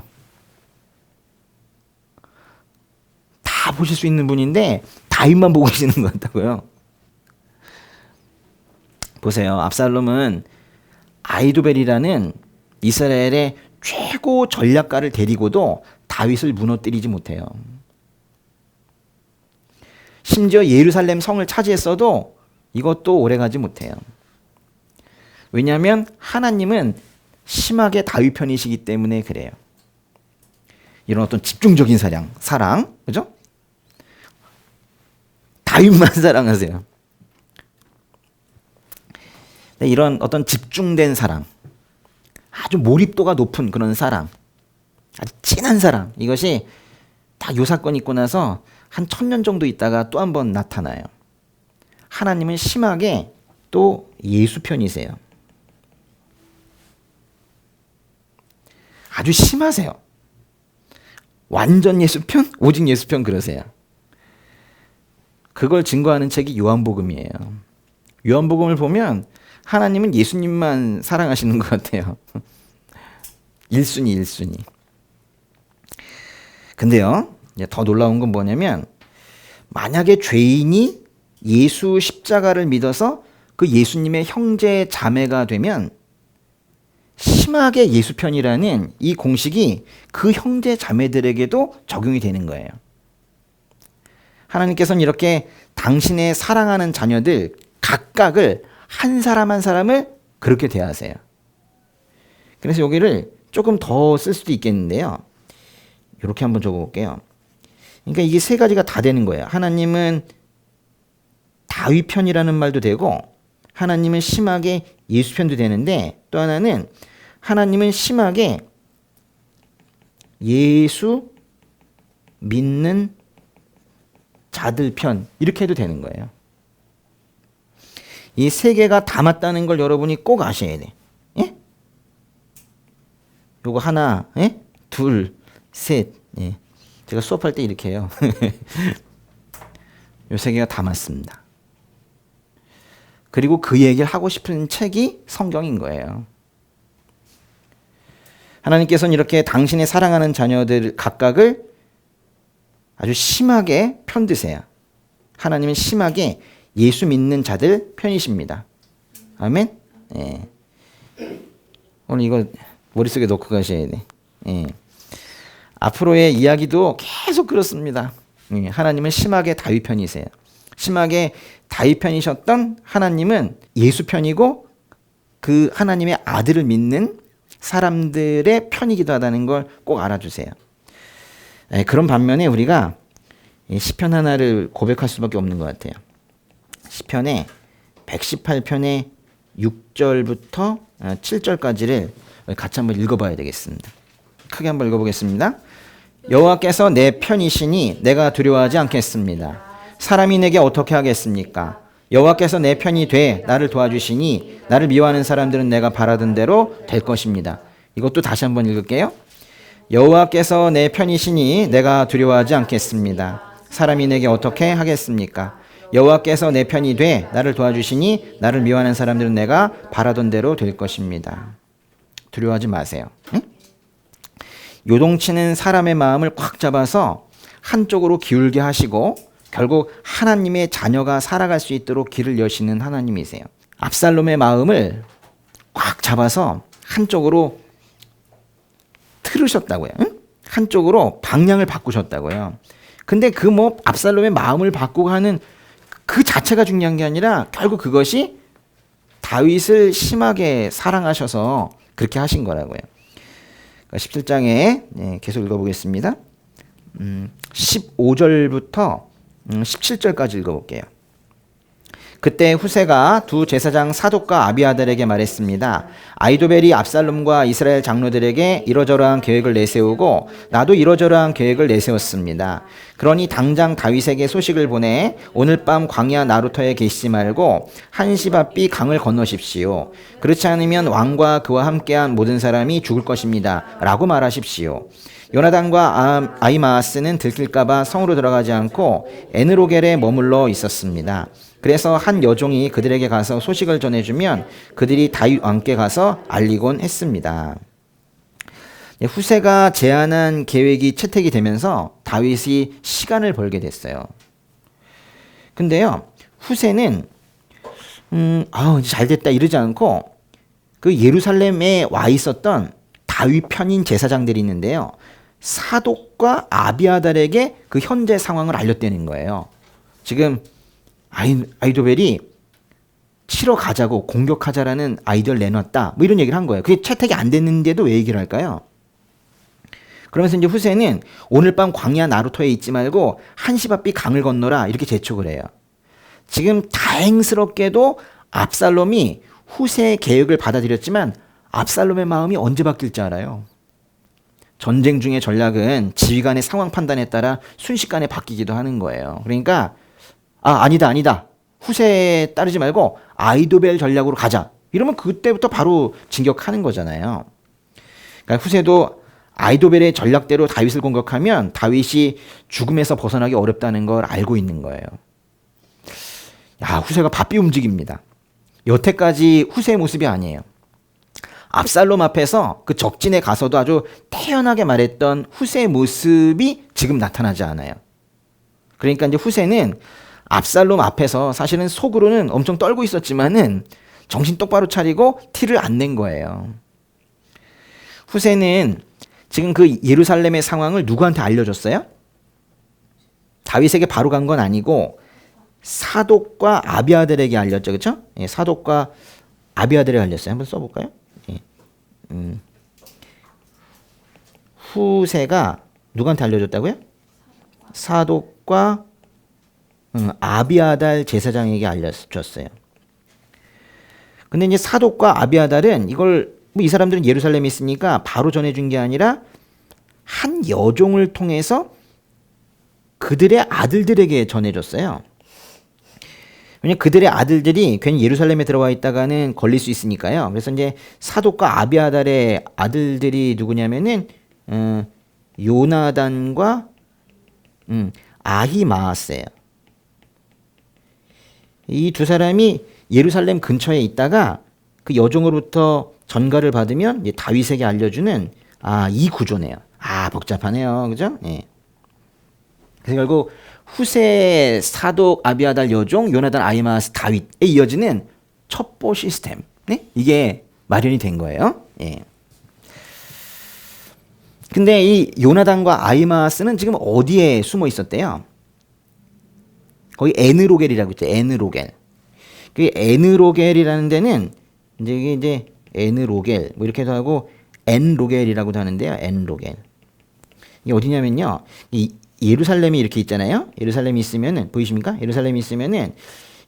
다 보실 수 있는 분인데 다윗만 보고 계시는 것 같다고요. 보세요. 압살롬은 아히도벨이라는 이스라엘의 최고 전략가를 데리고도 다윗을 무너뜨리지 못해요. 심지어 예루살렘 성을 차지했어도 이것도 오래가지 못해요. 왜냐하면 하나님은 심하게 다윗 편이시기 때문에 그래요. 이런 어떤 집중적인 사랑, 그죠? 다윗만 사랑하세요. 이런 어떤 집중된 사랑, 아주 몰입도가 높은 그런 사랑, 아주 진한 사랑, 이것이 딱 요 사건 있고 나서 한 1000년 정도 있다가 또 한 번 나타나요. 하나님은 심하게 또 예수 편이세요. 아주 심하세요. 완전 예수 편, 오직 예수 편 그러세요. 그걸 증거하는 책이 요한복음이에요. 요한복음을 보면 하나님은 예수님만 사랑하시는 것 같아요. 1순위. 근데요, 더 놀라운 건 뭐냐면 만약에 죄인이 예수 십자가를 믿어서 그 예수님의 형제 자매가 되면 심하게 예수 편이라는 이 공식이 그 형제 자매들에게도 적용이 되는 거예요. 하나님께서는 이렇게 당신의 사랑하는 자녀들 각각을 한 사람 한 사람을 그렇게 대하세요. 그래서 여기를 조금 더 쓸 수도 있겠는데요. 이렇게 한번 적어볼게요. 그러니까 이게 세 가지가 다 되는 거예요. 하나님은 다윗 편이라는 말도 되고 하나님은 심하게 예수 편도 되는데 또 하나는 하나님은 심하게 예수 믿는 자들 편 이렇게 해도 되는 거예요. 이 세 개가 다 맞다는 걸 여러분이 꼭 아셔야 돼. 예? 요거 하나, 예? 둘, 셋. 예. 제가 수업할 때 이렇게 해요. 요 세 개가 다 맞습니다. 그리고 그 얘기를 하고 싶은 책이 성경인 거예요. 하나님께서는 이렇게 당신의 사랑하는 자녀들 각각을 아주 심하게 편드세요. 하나님은 심하게 예수 믿는 자들 편이십니다. 아멘? 예. 오늘 이거 머릿속에 넣고 가셔야 돼. 예. 앞으로의 이야기도 계속 그렇습니다. 예. 하나님은 심하게 다윗 편이세요. 심하게 다윗 편이셨던 하나님은 예수 편이고 그 하나님의 아들을 믿는 사람들의 편이기도 하다는 걸 꼭 알아주세요. 예. 그런 반면에 우리가 시편 하나를 고백할 수밖에 없는 것 같아요. 시편의 118편의 6절부터 7절까지를 같이 한번 읽어봐야 되겠습니다. 크게 한번 읽어보겠습니다. 여호와께서 내 편이시니 내가 두려워하지 않겠습니다. 사람이 내게 어떻게 하겠습니까? 여호와께서 내 편이 돼 나를 도와주시니 나를 미워하는 사람들은 내가 바라던 대로 될 것입니다. 이것도 다시 한번 읽을게요. 여호와께서 내 편이시니 내가 두려워하지 않겠습니다. 사람이 내게 어떻게 하겠습니까? 여호와께서 내 편이 돼 나를 도와주시니 나를 미워하는 사람들은 내가 바라던 대로 될 것입니다. 두려워하지 마세요. 응? 요동치는 사람의 마음을 꽉 잡아서 한쪽으로 기울게 하시고 결국 하나님의 자녀가 살아갈 수 있도록 길을 여시는 하나님이세요. 압살롬의 마음을 꽉 잡아서 한쪽으로 틀으셨다고요. 응? 한쪽으로 방향을 바꾸셨다고요. 근데 그 압살롬의 마음을 바꾸고 하는 그 자체가 중요한 게 아니라 결국 그것이 다윗을 심하게 사랑하셔서 그렇게 하신 거라고요. 17장에 계속 읽어보겠습니다. 15절부터 17절까지 읽어볼게요. 그때 후세가 두 제사장 사독과 아비아달에게 말했습니다. 아히도벨이 압살롬과 이스라엘 장로들에게 이러저러한 계획을 내세우고 나도 이러저러한 계획을 내세웠습니다. 그러니 당장 다윗에게 소식을 보내 오늘 밤 광야 나루터에 계시지 말고 한시 바삐 강을 건너십시오. 그렇지 않으면 왕과 그와 함께한 모든 사람이 죽을 것입니다. 라고 말하십시오. 요나단과 아히마아스는 들킬까봐 성으로 들어가지 않고 에느로겔에 머물러 있었습니다. 그래서 한 여종이 그들에게 가서 소식을 전해주면 그들이 다윗 왕께 가서 알리곤 했습니다. 후세가 제안한 계획이 채택이 되면서 다윗이 시간을 벌게 됐어요. 근데요, 후세는 이제 잘 됐다 이러지 않고 그 예루살렘에 와 있었던 다윗 편인 제사장들이 있는데요. 사독과 아비아달에게 그 현재 상황을 알렸다는 거예요. 지금 아히도벨이 치러 가자고 공격하자라는 아이디어를 내놨다. 뭐 이런 얘기를 한 거예요. 그게 채택이 안 됐는데도 왜 얘기를 할까요? 그러면서 이제 후세는 오늘 밤 광야 나루토에 있지 말고 한시바삐 강을 건너라 이렇게 재촉을 해요. 지금 다행스럽게도 압살롬이 후세의 계획을 받아들였지만 압살롬의 마음이 언제 바뀔지 알아요? 전쟁 중의 전략은 지휘관의 상황 판단에 따라 순식간에 바뀌기도 하는 거예요. 그러니까 아니다. 후세에 따르지 말고 아히도벨 전략으로 가자. 이러면 그때부터 바로 진격하는 거잖아요. 그러니까 후세도 아히도벨의 전략대로 다윗을 공격하면 다윗이 죽음에서 벗어나기 어렵다는 걸 알고 있는 거예요. 후세가 바삐 움직입니다. 여태까지 후세의 모습이 아니에요. 압살롬 앞에서 그 적진에 가서도 아주 태연하게 말했던 후세의 모습이 지금 나타나지 않아요. 그러니까 이제 후세는 압살롬 앞에서 사실은 속으로는 엄청 떨고 있었지만은 정신 똑바로 차리고 티를 안 낸 거예요. 후세는 지금 그 예루살렘의 상황을 누구한테 알려줬어요? 다윗에게 바로 간 건 아니고 사독과 아비아달에게 알렸죠. 그렇죠? 예, 사독과 아비아달에게 알렸어요. 한번 써볼까요? 예. 후세가 누구한테 알려줬다고요? 사독과 아비아달 제사장에게 알려줬어요. 근데 이제 사독과 아비아달은 이걸 이 사람들은 예루살렘에 있으니까 바로 전해준 게 아니라 한 여종을 통해서 그들의 아들들에게 전해줬어요. 왜냐면 그들의 아들들이 괜히 예루살렘에 들어와 있다가는 걸릴 수 있으니까요. 그래서 이제 사독과 아비아달의 아들들이 누구냐면은 요나단과 아히마아스예요. 이 두 사람이 예루살렘 근처에 있다가 그 여종으로부터 전가를 받으면 이제 다윗에게 알려주는 이 구조네요. 복잡하네요, 그죠? 예. 그래서 결국 후세 사독 아비아달 여종 요나단 아히마아스 다윗에 이어지는 첩보 시스템, 네? 이게 마련이 된 거예요. 예. 근데 이 요나단과 아히마아스는 지금 어디에 숨어 있었대요? 거기 에느로겔이라고 있죠. 에느로겔. 그 에느로겔이라는 데는 이제 에느로겔 뭐 이렇게도 하고 엔로겔이라고도 하는데요. 엔로겔. 이게 어디냐면요. 이 예루살렘이 이렇게 있잖아요. 예루살렘이 있으면은 보이십니까? 예루살렘이 있으면은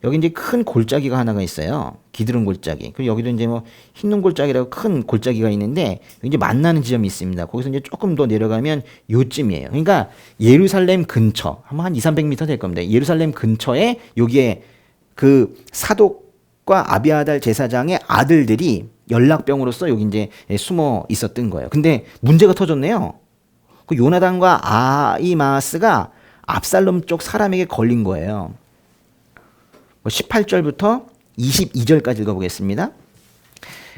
여기 이제 큰 골짜기가 하나가 있어요. 기드론 골짜기. 그리고 여기도 이제 뭐 흰눈 골짜기라고 큰 골짜기가 있는데 이제 만나는 지점이 있습니다. 거기서 이제 조금 더 내려가면 요쯤이에요. 그러니까 예루살렘 근처 한 200~300m 될 겁니다. 예루살렘 근처에 여기에 그 사독과 아비아달 제사장의 아들들이 연락병으로서 여기 이제 숨어 있었던 거예요. 근데 문제가 터졌네요. 그 요나단과 아히마아스가 압살롬 쪽 사람에게 걸린 거예요. 18절부터 22절까지 읽어보겠습니다.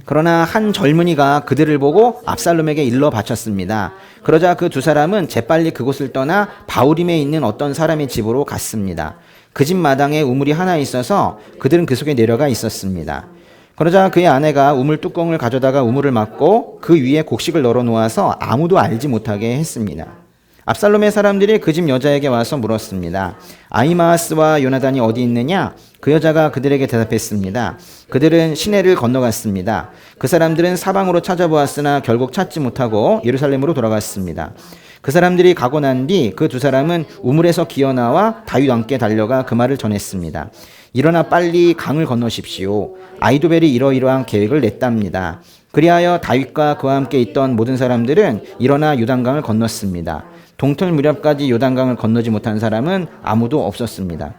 그러나 한 젊은이가 그들을 보고 압살롬에게 일러 바쳤습니다. 그러자 그 두 사람은 재빨리 그곳을 떠나 바후림에 있는 어떤 사람의 집으로 갔습니다. 그 집 마당에 우물이 하나 있어서 그들은 그 속에 내려가 있었습니다. 그러자 그의 아내가 우물 뚜껑을 가져다가 우물을 막고 그 위에 곡식을 널어 놓아서 아무도 알지 못하게 했습니다. 압살롬의 사람들이 그 집 여자에게 와서 물었습니다. 아히마아스와 요나단이 어디 있느냐? 그 여자가 그들에게 대답했습니다. 그들은 시내를 건너갔습니다. 그 사람들은 사방으로 찾아보았으나 결국 찾지 못하고 예루살렘으로 돌아갔습니다. 그 사람들이 가고 난 뒤 그 두 사람은 우물에서 기어나와 다윗 왕께 달려가 그 말을 전했습니다. 일어나 빨리 강을 건너십시오. 아히도벨이 이러이러한 계획을 냈답니다. 그리하여 다윗과 그와 함께 있던 모든 사람들은 일어나 요단강을 건넜습니다. 동틀 무렵까지 요단강을 건너지 못한 사람은 아무도 없었습니다.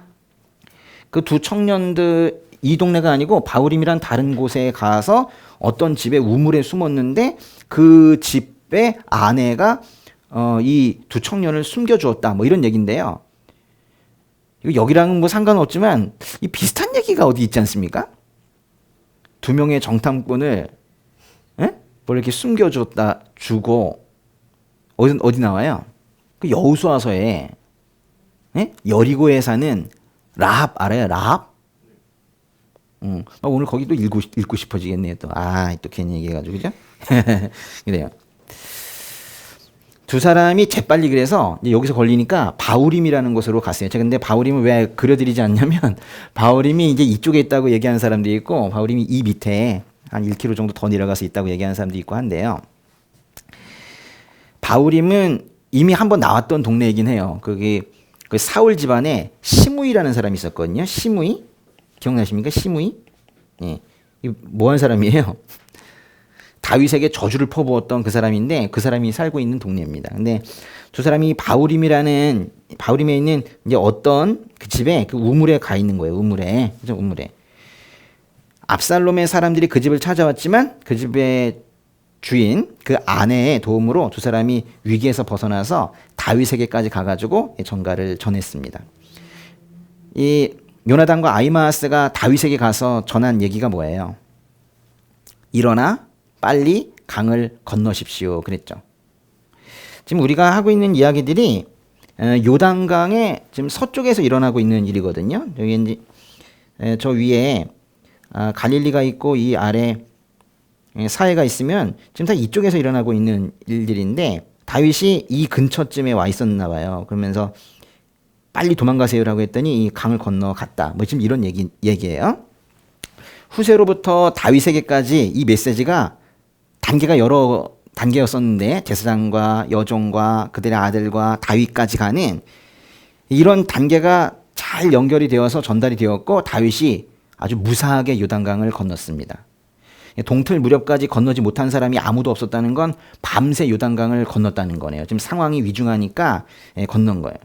그 두 청년들, 이 동네가 아니고 바울임이란 다른 곳에 가서 어떤 집에 우물에 숨었는데 그 집의 아내가 이 두 청년을 숨겨주었다, 뭐 이런 얘기인데요. 이거 여기랑은 뭐 상관없지만 이 비슷한 얘기가 어디 있지 않습니까? 두 명의 정탐꾼을 뭐 이렇게 숨겨줬다 주고 어디 나와요? 그 여호수아서에 여리고에 사는 라합 알아요? 라합? 오늘 거기도 읽고 싶어지겠네요. 또 괜히 얘기해가지고 그죠? 그래요. 두 사람이 재빨리 그래서 여기서 걸리니까 바울임이라는 곳으로 갔어요. 제가 근데 바울임을 왜 그려드리지 않냐면 바울임이 이제 이쪽에 있다고 얘기하는 사람도 있고 바울임이 이 밑에 한 1km 정도 더 내려가서 있다고 얘기하는 사람도 있고 한데요. 바울임은 이미 한번 나왔던 동네이긴 해요. 그게 그 사울 집안에 시므이라는 사람이 있었거든요. 시므이 기억나십니까? 시므이? 예, 뭐 하는 사람이에요? 다윗에게 저주를 퍼부었던 그 사람인데 그 사람이 살고 있는 동네입니다. 근데 두 사람이 바울임에 있는 이제 어떤 그 집에 그 우물에 가 있는 거예요. 우물에. 그죠? 우물에. 압살롬의 사람들이 그 집을 찾아왔지만 그 집의 주인 그 아내의 도움으로 두 사람이 위기에서 벗어나서 다윗에게까지 가가지고 전가를 전했습니다. 이 요나단과 아히마아스가 다윗에게 가서 전한 얘기가 뭐예요? 일어나 빨리 강을 건너십시오. 그랬죠. 지금 우리가 하고 있는 이야기들이 요단강의 지금 서쪽에서 일어나고 있는 일이거든요. 여기 이제 저 위에 갈릴리가 있고 이 아래 사해가 있으면 지금 다 이쪽에서 일어나고 있는 일들인데 다윗이 이 근처쯤에 와 있었나 봐요. 그러면서 빨리 도망가세요라고 했더니 이 강을 건너갔다. 뭐 지금 이런 얘기예요. 후세로부터 다윗에게까지 이 메시지가 단계가 여러 단계였었는데 제사장과 여종과 그들의 아들과 다윗까지 가는 이런 단계가 잘 연결이 되어서 전달이 되었고 다윗이 아주 무사하게 요단강을 건넜습니다. 동틀 무렵까지 건너지 못한 사람이 아무도 없었다는 건 밤새 요단강을 건넜다는 거네요. 지금 상황이 위중하니까 건넌 거예요.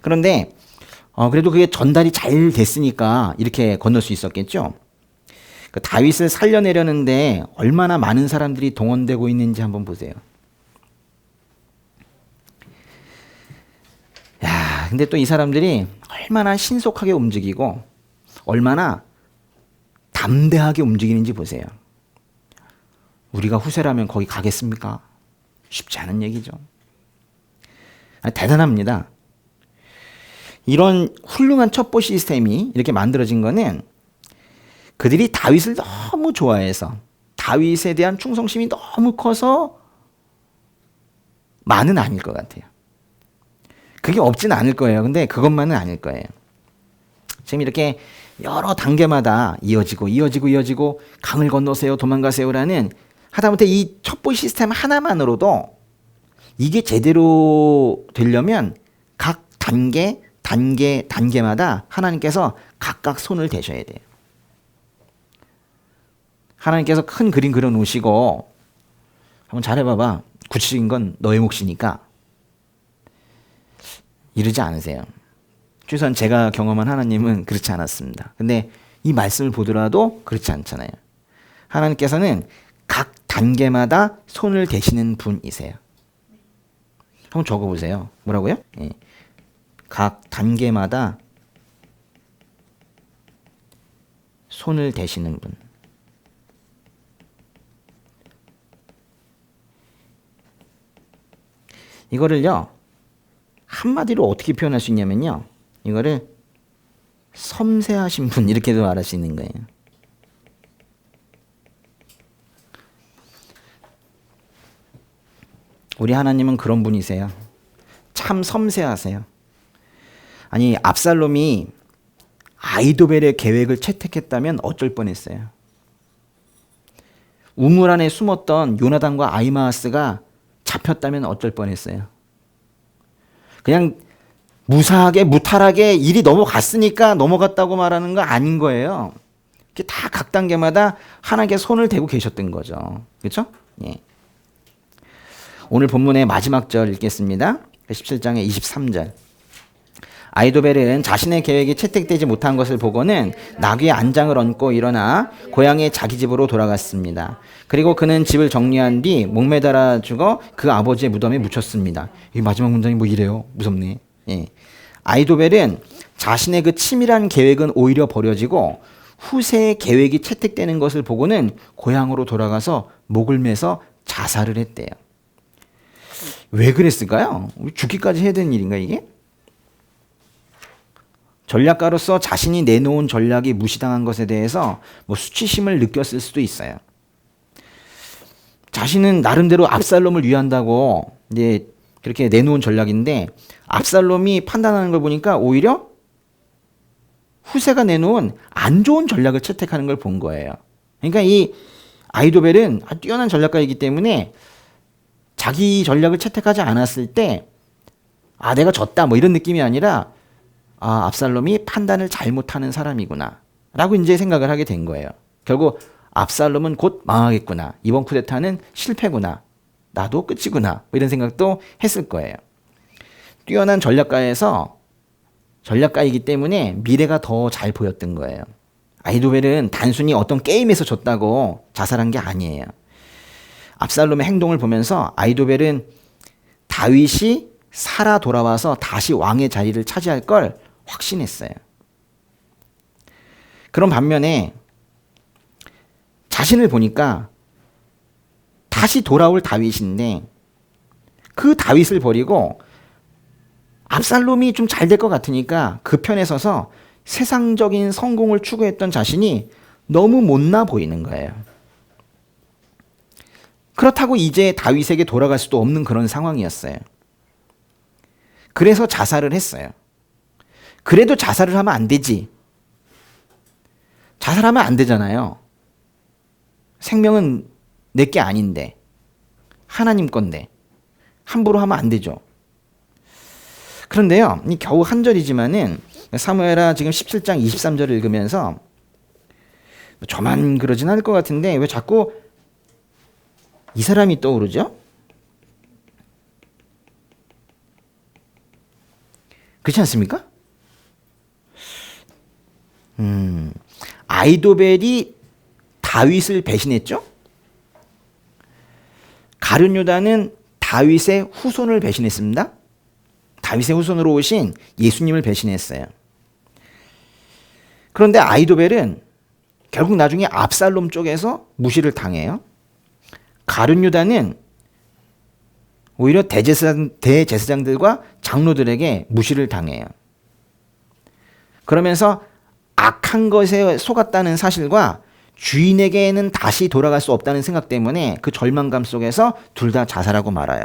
그런데 그래도 그게 전달이 잘 됐으니까 이렇게 건널 수 있었겠죠. 그 다윗을 살려내려는데 얼마나 많은 사람들이 동원되고 있는지 한번 보세요. 야, 근데 또 이 사람들이 얼마나 신속하게 움직이고 얼마나 담대하게 움직이는지 보세요. 우리가 후세라면 거기 가겠습니까? 쉽지 않은 얘기죠. 대단합니다. 이런 훌륭한 첩보 시스템이 이렇게 만들어진 거는 그들이 다윗을 너무 좋아해서 다윗에 대한 충성심이 너무 커서 만은 아닐 것 같아요. 그게 없지는 않을 거예요. 근데 그것만은 아닐 거예요. 지금 이렇게 여러 단계마다 이어지고 강을 건너세요, 도망가세요라는 하다못해 이 첩보 시스템 하나만으로도 이게 제대로 되려면 각 단계마다 하나님께서 각각 손을 대셔야 돼요. 하나님께서 큰 그림 그려 놓으시고 한번 잘해봐봐. 구체적인 건 너의 몫이니까 이러지 않으세요. 최소한 제가 경험한 하나님은 그렇지 않았습니다. 근데 이 말씀을 보더라도 그렇지 않잖아요. 하나님께서는 각 단계마다 손을 대시는 분이세요. 한번 적어보세요. 뭐라고요? 예. 각 단계마다 손을 대시는 분. 이거를요, 한마디로 어떻게 표현할 수 있냐면요, 이거를 섬세하신 분, 이렇게도 말할 수 있는 거예요. 우리 하나님은 그런 분이세요. 참 섬세하세요. 아니, 압살롬이 아히도벨의 계획을 채택했다면 어쩔 뻔했어요. 우물 안에 숨었던 요나단과 아히마아스가 잡혔다면 어쩔 뻔했어요. 그냥 무사하게 무탈하게 일이 넘어갔으니까 넘어갔다고 말하는 거 아닌 거예요. 이게 다 각 단계마다 하나님께 손을 대고 계셨던 거죠. 그렇죠? 예. 오늘 본문의 마지막 절 읽겠습니다. 17장의 23절. 아이도벨은 자신의 계획이 채택되지 못한 것을 보고는 나귀의 안장을 얹고 일어나 고향의 자기 집으로 돌아갔습니다. 그리고 그는 집을 정리한 뒤 목매달아 죽어 그 아버지의 무덤에 묻혔습니다. 이 마지막 문장이 뭐 이래요? 무섭네. 예. 아이도벨은 자신의 그 치밀한 계획은 오히려 버려지고 후세의 계획이 채택되는 것을 보고는 고향으로 돌아가서 목을 매서 자살을 했대요. 왜 그랬을까요? 죽기까지 해야 되는 일인가 이게? 전략가로서 자신이 내놓은 전략이 무시당한 것에 대해서 뭐 수치심을 느꼈을 수도 있어요. 자신은 나름대로 압살롬을 위한다고 이제 그렇게 내놓은 전략인데 압살롬이 판단하는 걸 보니까 오히려 후세가 내놓은 안 좋은 전략을 채택하는 걸 본 거예요. 그러니까 이 아이도벨은 아주 뛰어난 전략가이기 때문에 자기 전략을 채택하지 않았을 때 내가 졌다 뭐 이런 느낌이 아니라 압살롬이 판단을 잘못하는 사람이구나 라고 이제 생각을 하게 된 거예요. 결국 압살롬은 곧 망하겠구나. 이번 쿠데타는 실패구나. 나도 끝이구나. 뭐 이런 생각도 했을 거예요. 뛰어난 전략가이기 때문에 미래가 더 잘 보였던 거예요. 아이도벨은 단순히 어떤 게임에서 졌다고 자살한 게 아니에요. 압살롬의 행동을 보면서 아이도벨은 다윗이 살아 돌아와서 다시 왕의 자리를 차지할 걸 확신했어요. 그런 반면에 자신을 보니까 다시 돌아올 다윗인데 그 다윗을 버리고 압살롬이 좀 잘 될 것 같으니까 그 편에 서서 세상적인 성공을 추구했던 자신이 너무 못나 보이는 거예요. 그렇다고 이제 다윗에게 돌아갈 수도 없는 그런 상황이었어요. 그래서 자살을 했어요. 그래도 자살을 하면 안 되지. 자살하면 안 되잖아요. 생명은 내게 아닌데 하나님 건데 함부로 하면 안 되죠. 그런데요, 이 겨우 한 절이지만은 사무엘하 지금 17장 23절을 읽으면서 저만 그러진 않을 것 같은데 왜 자꾸 이 사람이 떠오르죠? 그렇지 않습니까? 아이도벨이 다윗을 배신했죠? 가룟 유다는 다윗의 후손을 배신했습니다. 다윗의 후손으로 오신 예수님을 배신했어요. 그런데 아이도벨은 결국 나중에 압살롬 쪽에서 무시를 당해요. 가룟 유다는 오히려 대제사장들과 장로들에게 무시를 당해요. 그러면서 악한 것에 속았다는 사실과 주인에게는 다시 돌아갈 수 없다는 생각 때문에 그 절망감 속에서 둘 다 자살하고 말아요.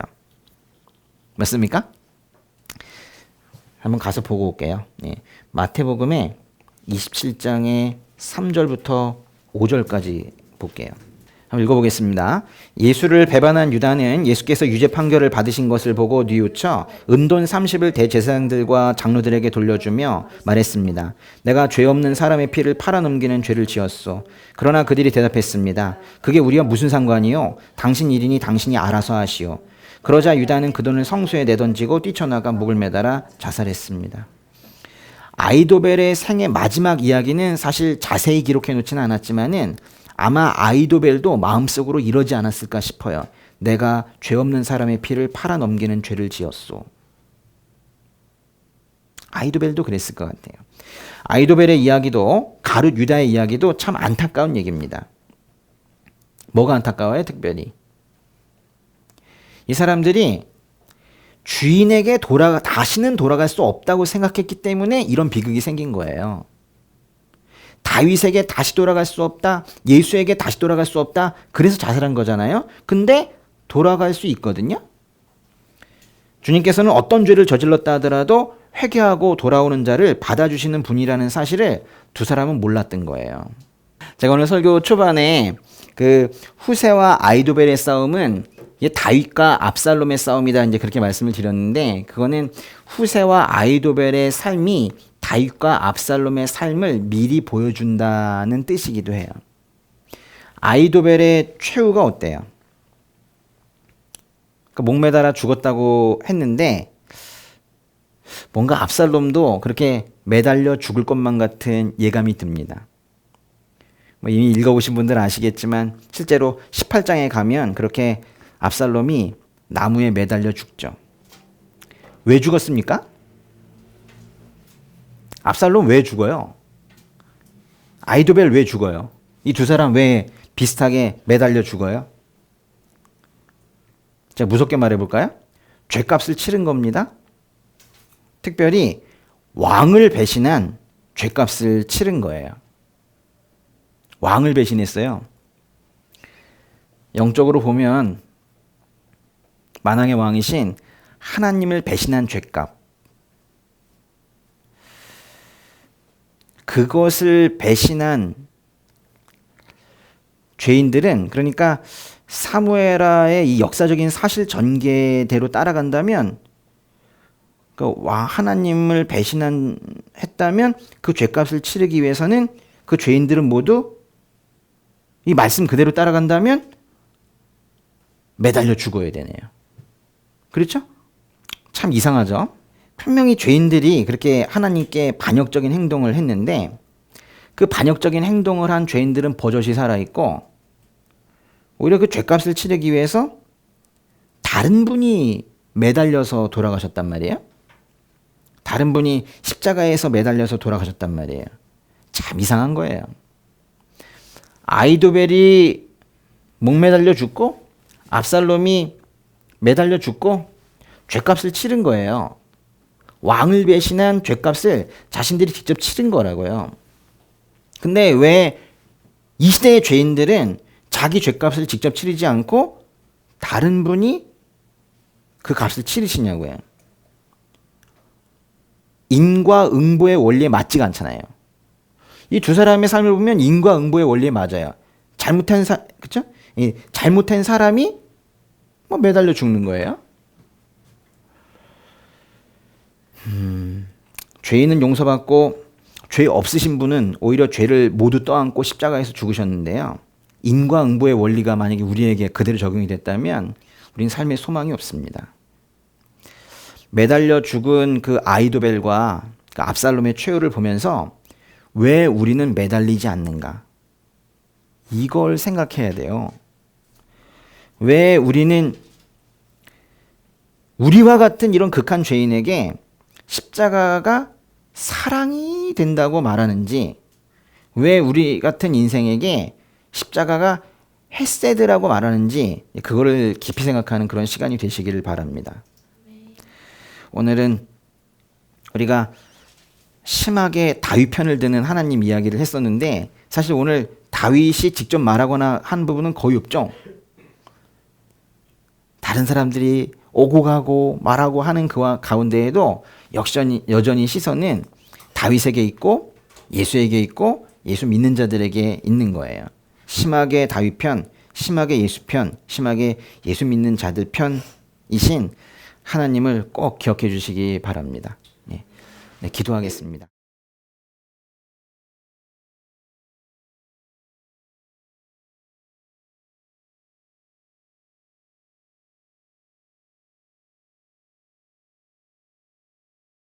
맞습니까? 한번 가서 보고 올게요. 예. 마태복음의 27장의 3절부터 5절까지 볼게요. 한번 읽어보겠습니다. 예수를 배반한 유다는 예수께서 유죄 판결을 받으신 것을 보고 뉘우쳐 은돈 30을 대제사장들과 장로들에게 돌려주며 말했습니다. 내가 죄 없는 사람의 피를 팔아넘기는 죄를 지었소. 그러나 그들이 대답했습니다. 그게 우리와 무슨 상관이요? 당신 일이니 당신이 알아서 하시오. 그러자 유다는 그 돈을 성소에 내던지고 뛰쳐나가 목을 매달아 자살했습니다. 아이도벨의 생의 마지막 이야기는 사실 자세히 기록해 놓지는 않았지만은 아마 아이도벨도 마음속으로 이러지 않았을까 싶어요. 내가 죄 없는 사람의 피를 팔아넘기는 죄를 지었소. 아이도벨도 그랬을 것 같아요. 아이도벨의 이야기도 가룟 유다의 이야기도 참 안타까운 얘기입니다. 뭐가 안타까워요? 특별히 이 사람들이 주인에게 다시는 돌아갈 수 없다고 생각했기 때문에 이런 비극이 생긴 거예요. 다윗에게 다시 돌아갈 수 없다. 예수에게 다시 돌아갈 수 없다. 그래서 자살한 거잖아요. 근데 돌아갈 수 있거든요. 주님께서는 어떤 죄를 저질렀다 하더라도 회개하고 돌아오는 자를 받아주시는 분이라는 사실을 두 사람은 몰랐던 거예요. 제가 오늘 설교 초반에 그 후세와 아이도벨의 싸움은 이게 다윗과 압살롬의 싸움이다 이제 그렇게 말씀을 드렸는데 그거는 후세와 아히도벨의 삶이 다윗과 압살롬의 삶을 미리 보여준다는 뜻이기도 해요. 아히도벨의 최후가 어때요? 그러니까 목매달아 죽었다고 했는데 뭔가 압살롬도 그렇게 매달려 죽을 것만 같은 예감이 듭니다. 뭐 이미 읽어보신 분들 아시겠지만 실제로 18장에 가면 그렇게 압살롬이 나무에 매달려 죽죠. 왜 죽었습니까? 압살롬 왜 죽어요? 아히도벨 왜 죽어요? 이 두 사람 왜 비슷하게 매달려 죽어요? 제가 무섭게 말해볼까요? 죗값을 치른 겁니다. 특별히 왕을 배신한 죗값을 치른 거예요. 왕을 배신했어요. 영적으로 보면 만왕의 왕이신 하나님을 배신한 죗값. 그것을 배신한 죄인들은 그러니까 사무엘하의 이 역사적인 사실 전개대로 따라간다면 하나님을 배신했다면 그 죄값을 치르기 위해서는 그 죄인들은 모두 이 말씀 그대로 따라간다면 매달려 죽어야 되네요. 그렇죠? 참 이상하죠? 분명히 죄인들이 그렇게 하나님께 반역적인 행동을 했는데 그 반역적인 행동을 한 죄인들은 버젓이 살아있고 오히려 그 죄값을 치르기 위해서 다른 분이 매달려서 돌아가셨단 말이에요. 다른 분이 십자가에서 매달려서 돌아가셨단 말이에요. 참 이상한 거예요. 아히도벨이 목 매달려 죽고 압살롬이 매달려 죽고 죄값을 치른 거예요. 왕을 배신한 죄값을 자신들이 직접 치른 거라고요. 근데 왜 이 시대의 죄인들은 자기 죄값을 직접 치르지 않고 다른 분이 그 값을 치르시냐고요. 인과응보의 원리에 맞지가 않잖아요. 이 두 사람의 삶을 보면 인과응보의 원리에 맞아요. 그렇죠? 잘못한 사람이 뭐 매달려 죽는 거예요. 죄인은 용서받고 죄 없으신 분은 오히려 죄를 모두 떠안고 십자가에서 죽으셨는데요. 인과응보의 원리가 만약에 우리에게 그대로 적용이 됐다면 우리는 삶에 소망이 없습니다. 매달려 죽은 그 아히도벨과 그 압살롬의 최후를 보면서 왜 우리는 매달리지 않는가? 이걸 생각해야 돼요. 왜 우리는 우리와 같은 이런 극한 죄인에게 십자가가 사랑이 된다고 말하는지, 왜 우리 같은 인생에게 십자가가 헤세드라고 말하는지 그거를 깊이 생각하는 그런 시간이 되시기를 바랍니다. 오늘은 우리가 심하게 다윗 편을 드는 하나님 이야기를 했었는데 사실 오늘 다윗이 직접 말하거나 한 부분은 거의 없죠. 다른 사람들이 오고 가고 말하고 하는 그 가운데에도 여전히 시선은 다윗에게 있고 예수에게 있고 예수 믿는 자들에게 있는 거예요. 심하게 다윗 편, 심하게 예수 편, 심하게 예수 믿는 자들 편이신 하나님을 꼭 기억해 주시기 바랍니다. 네, 기도하겠습니다.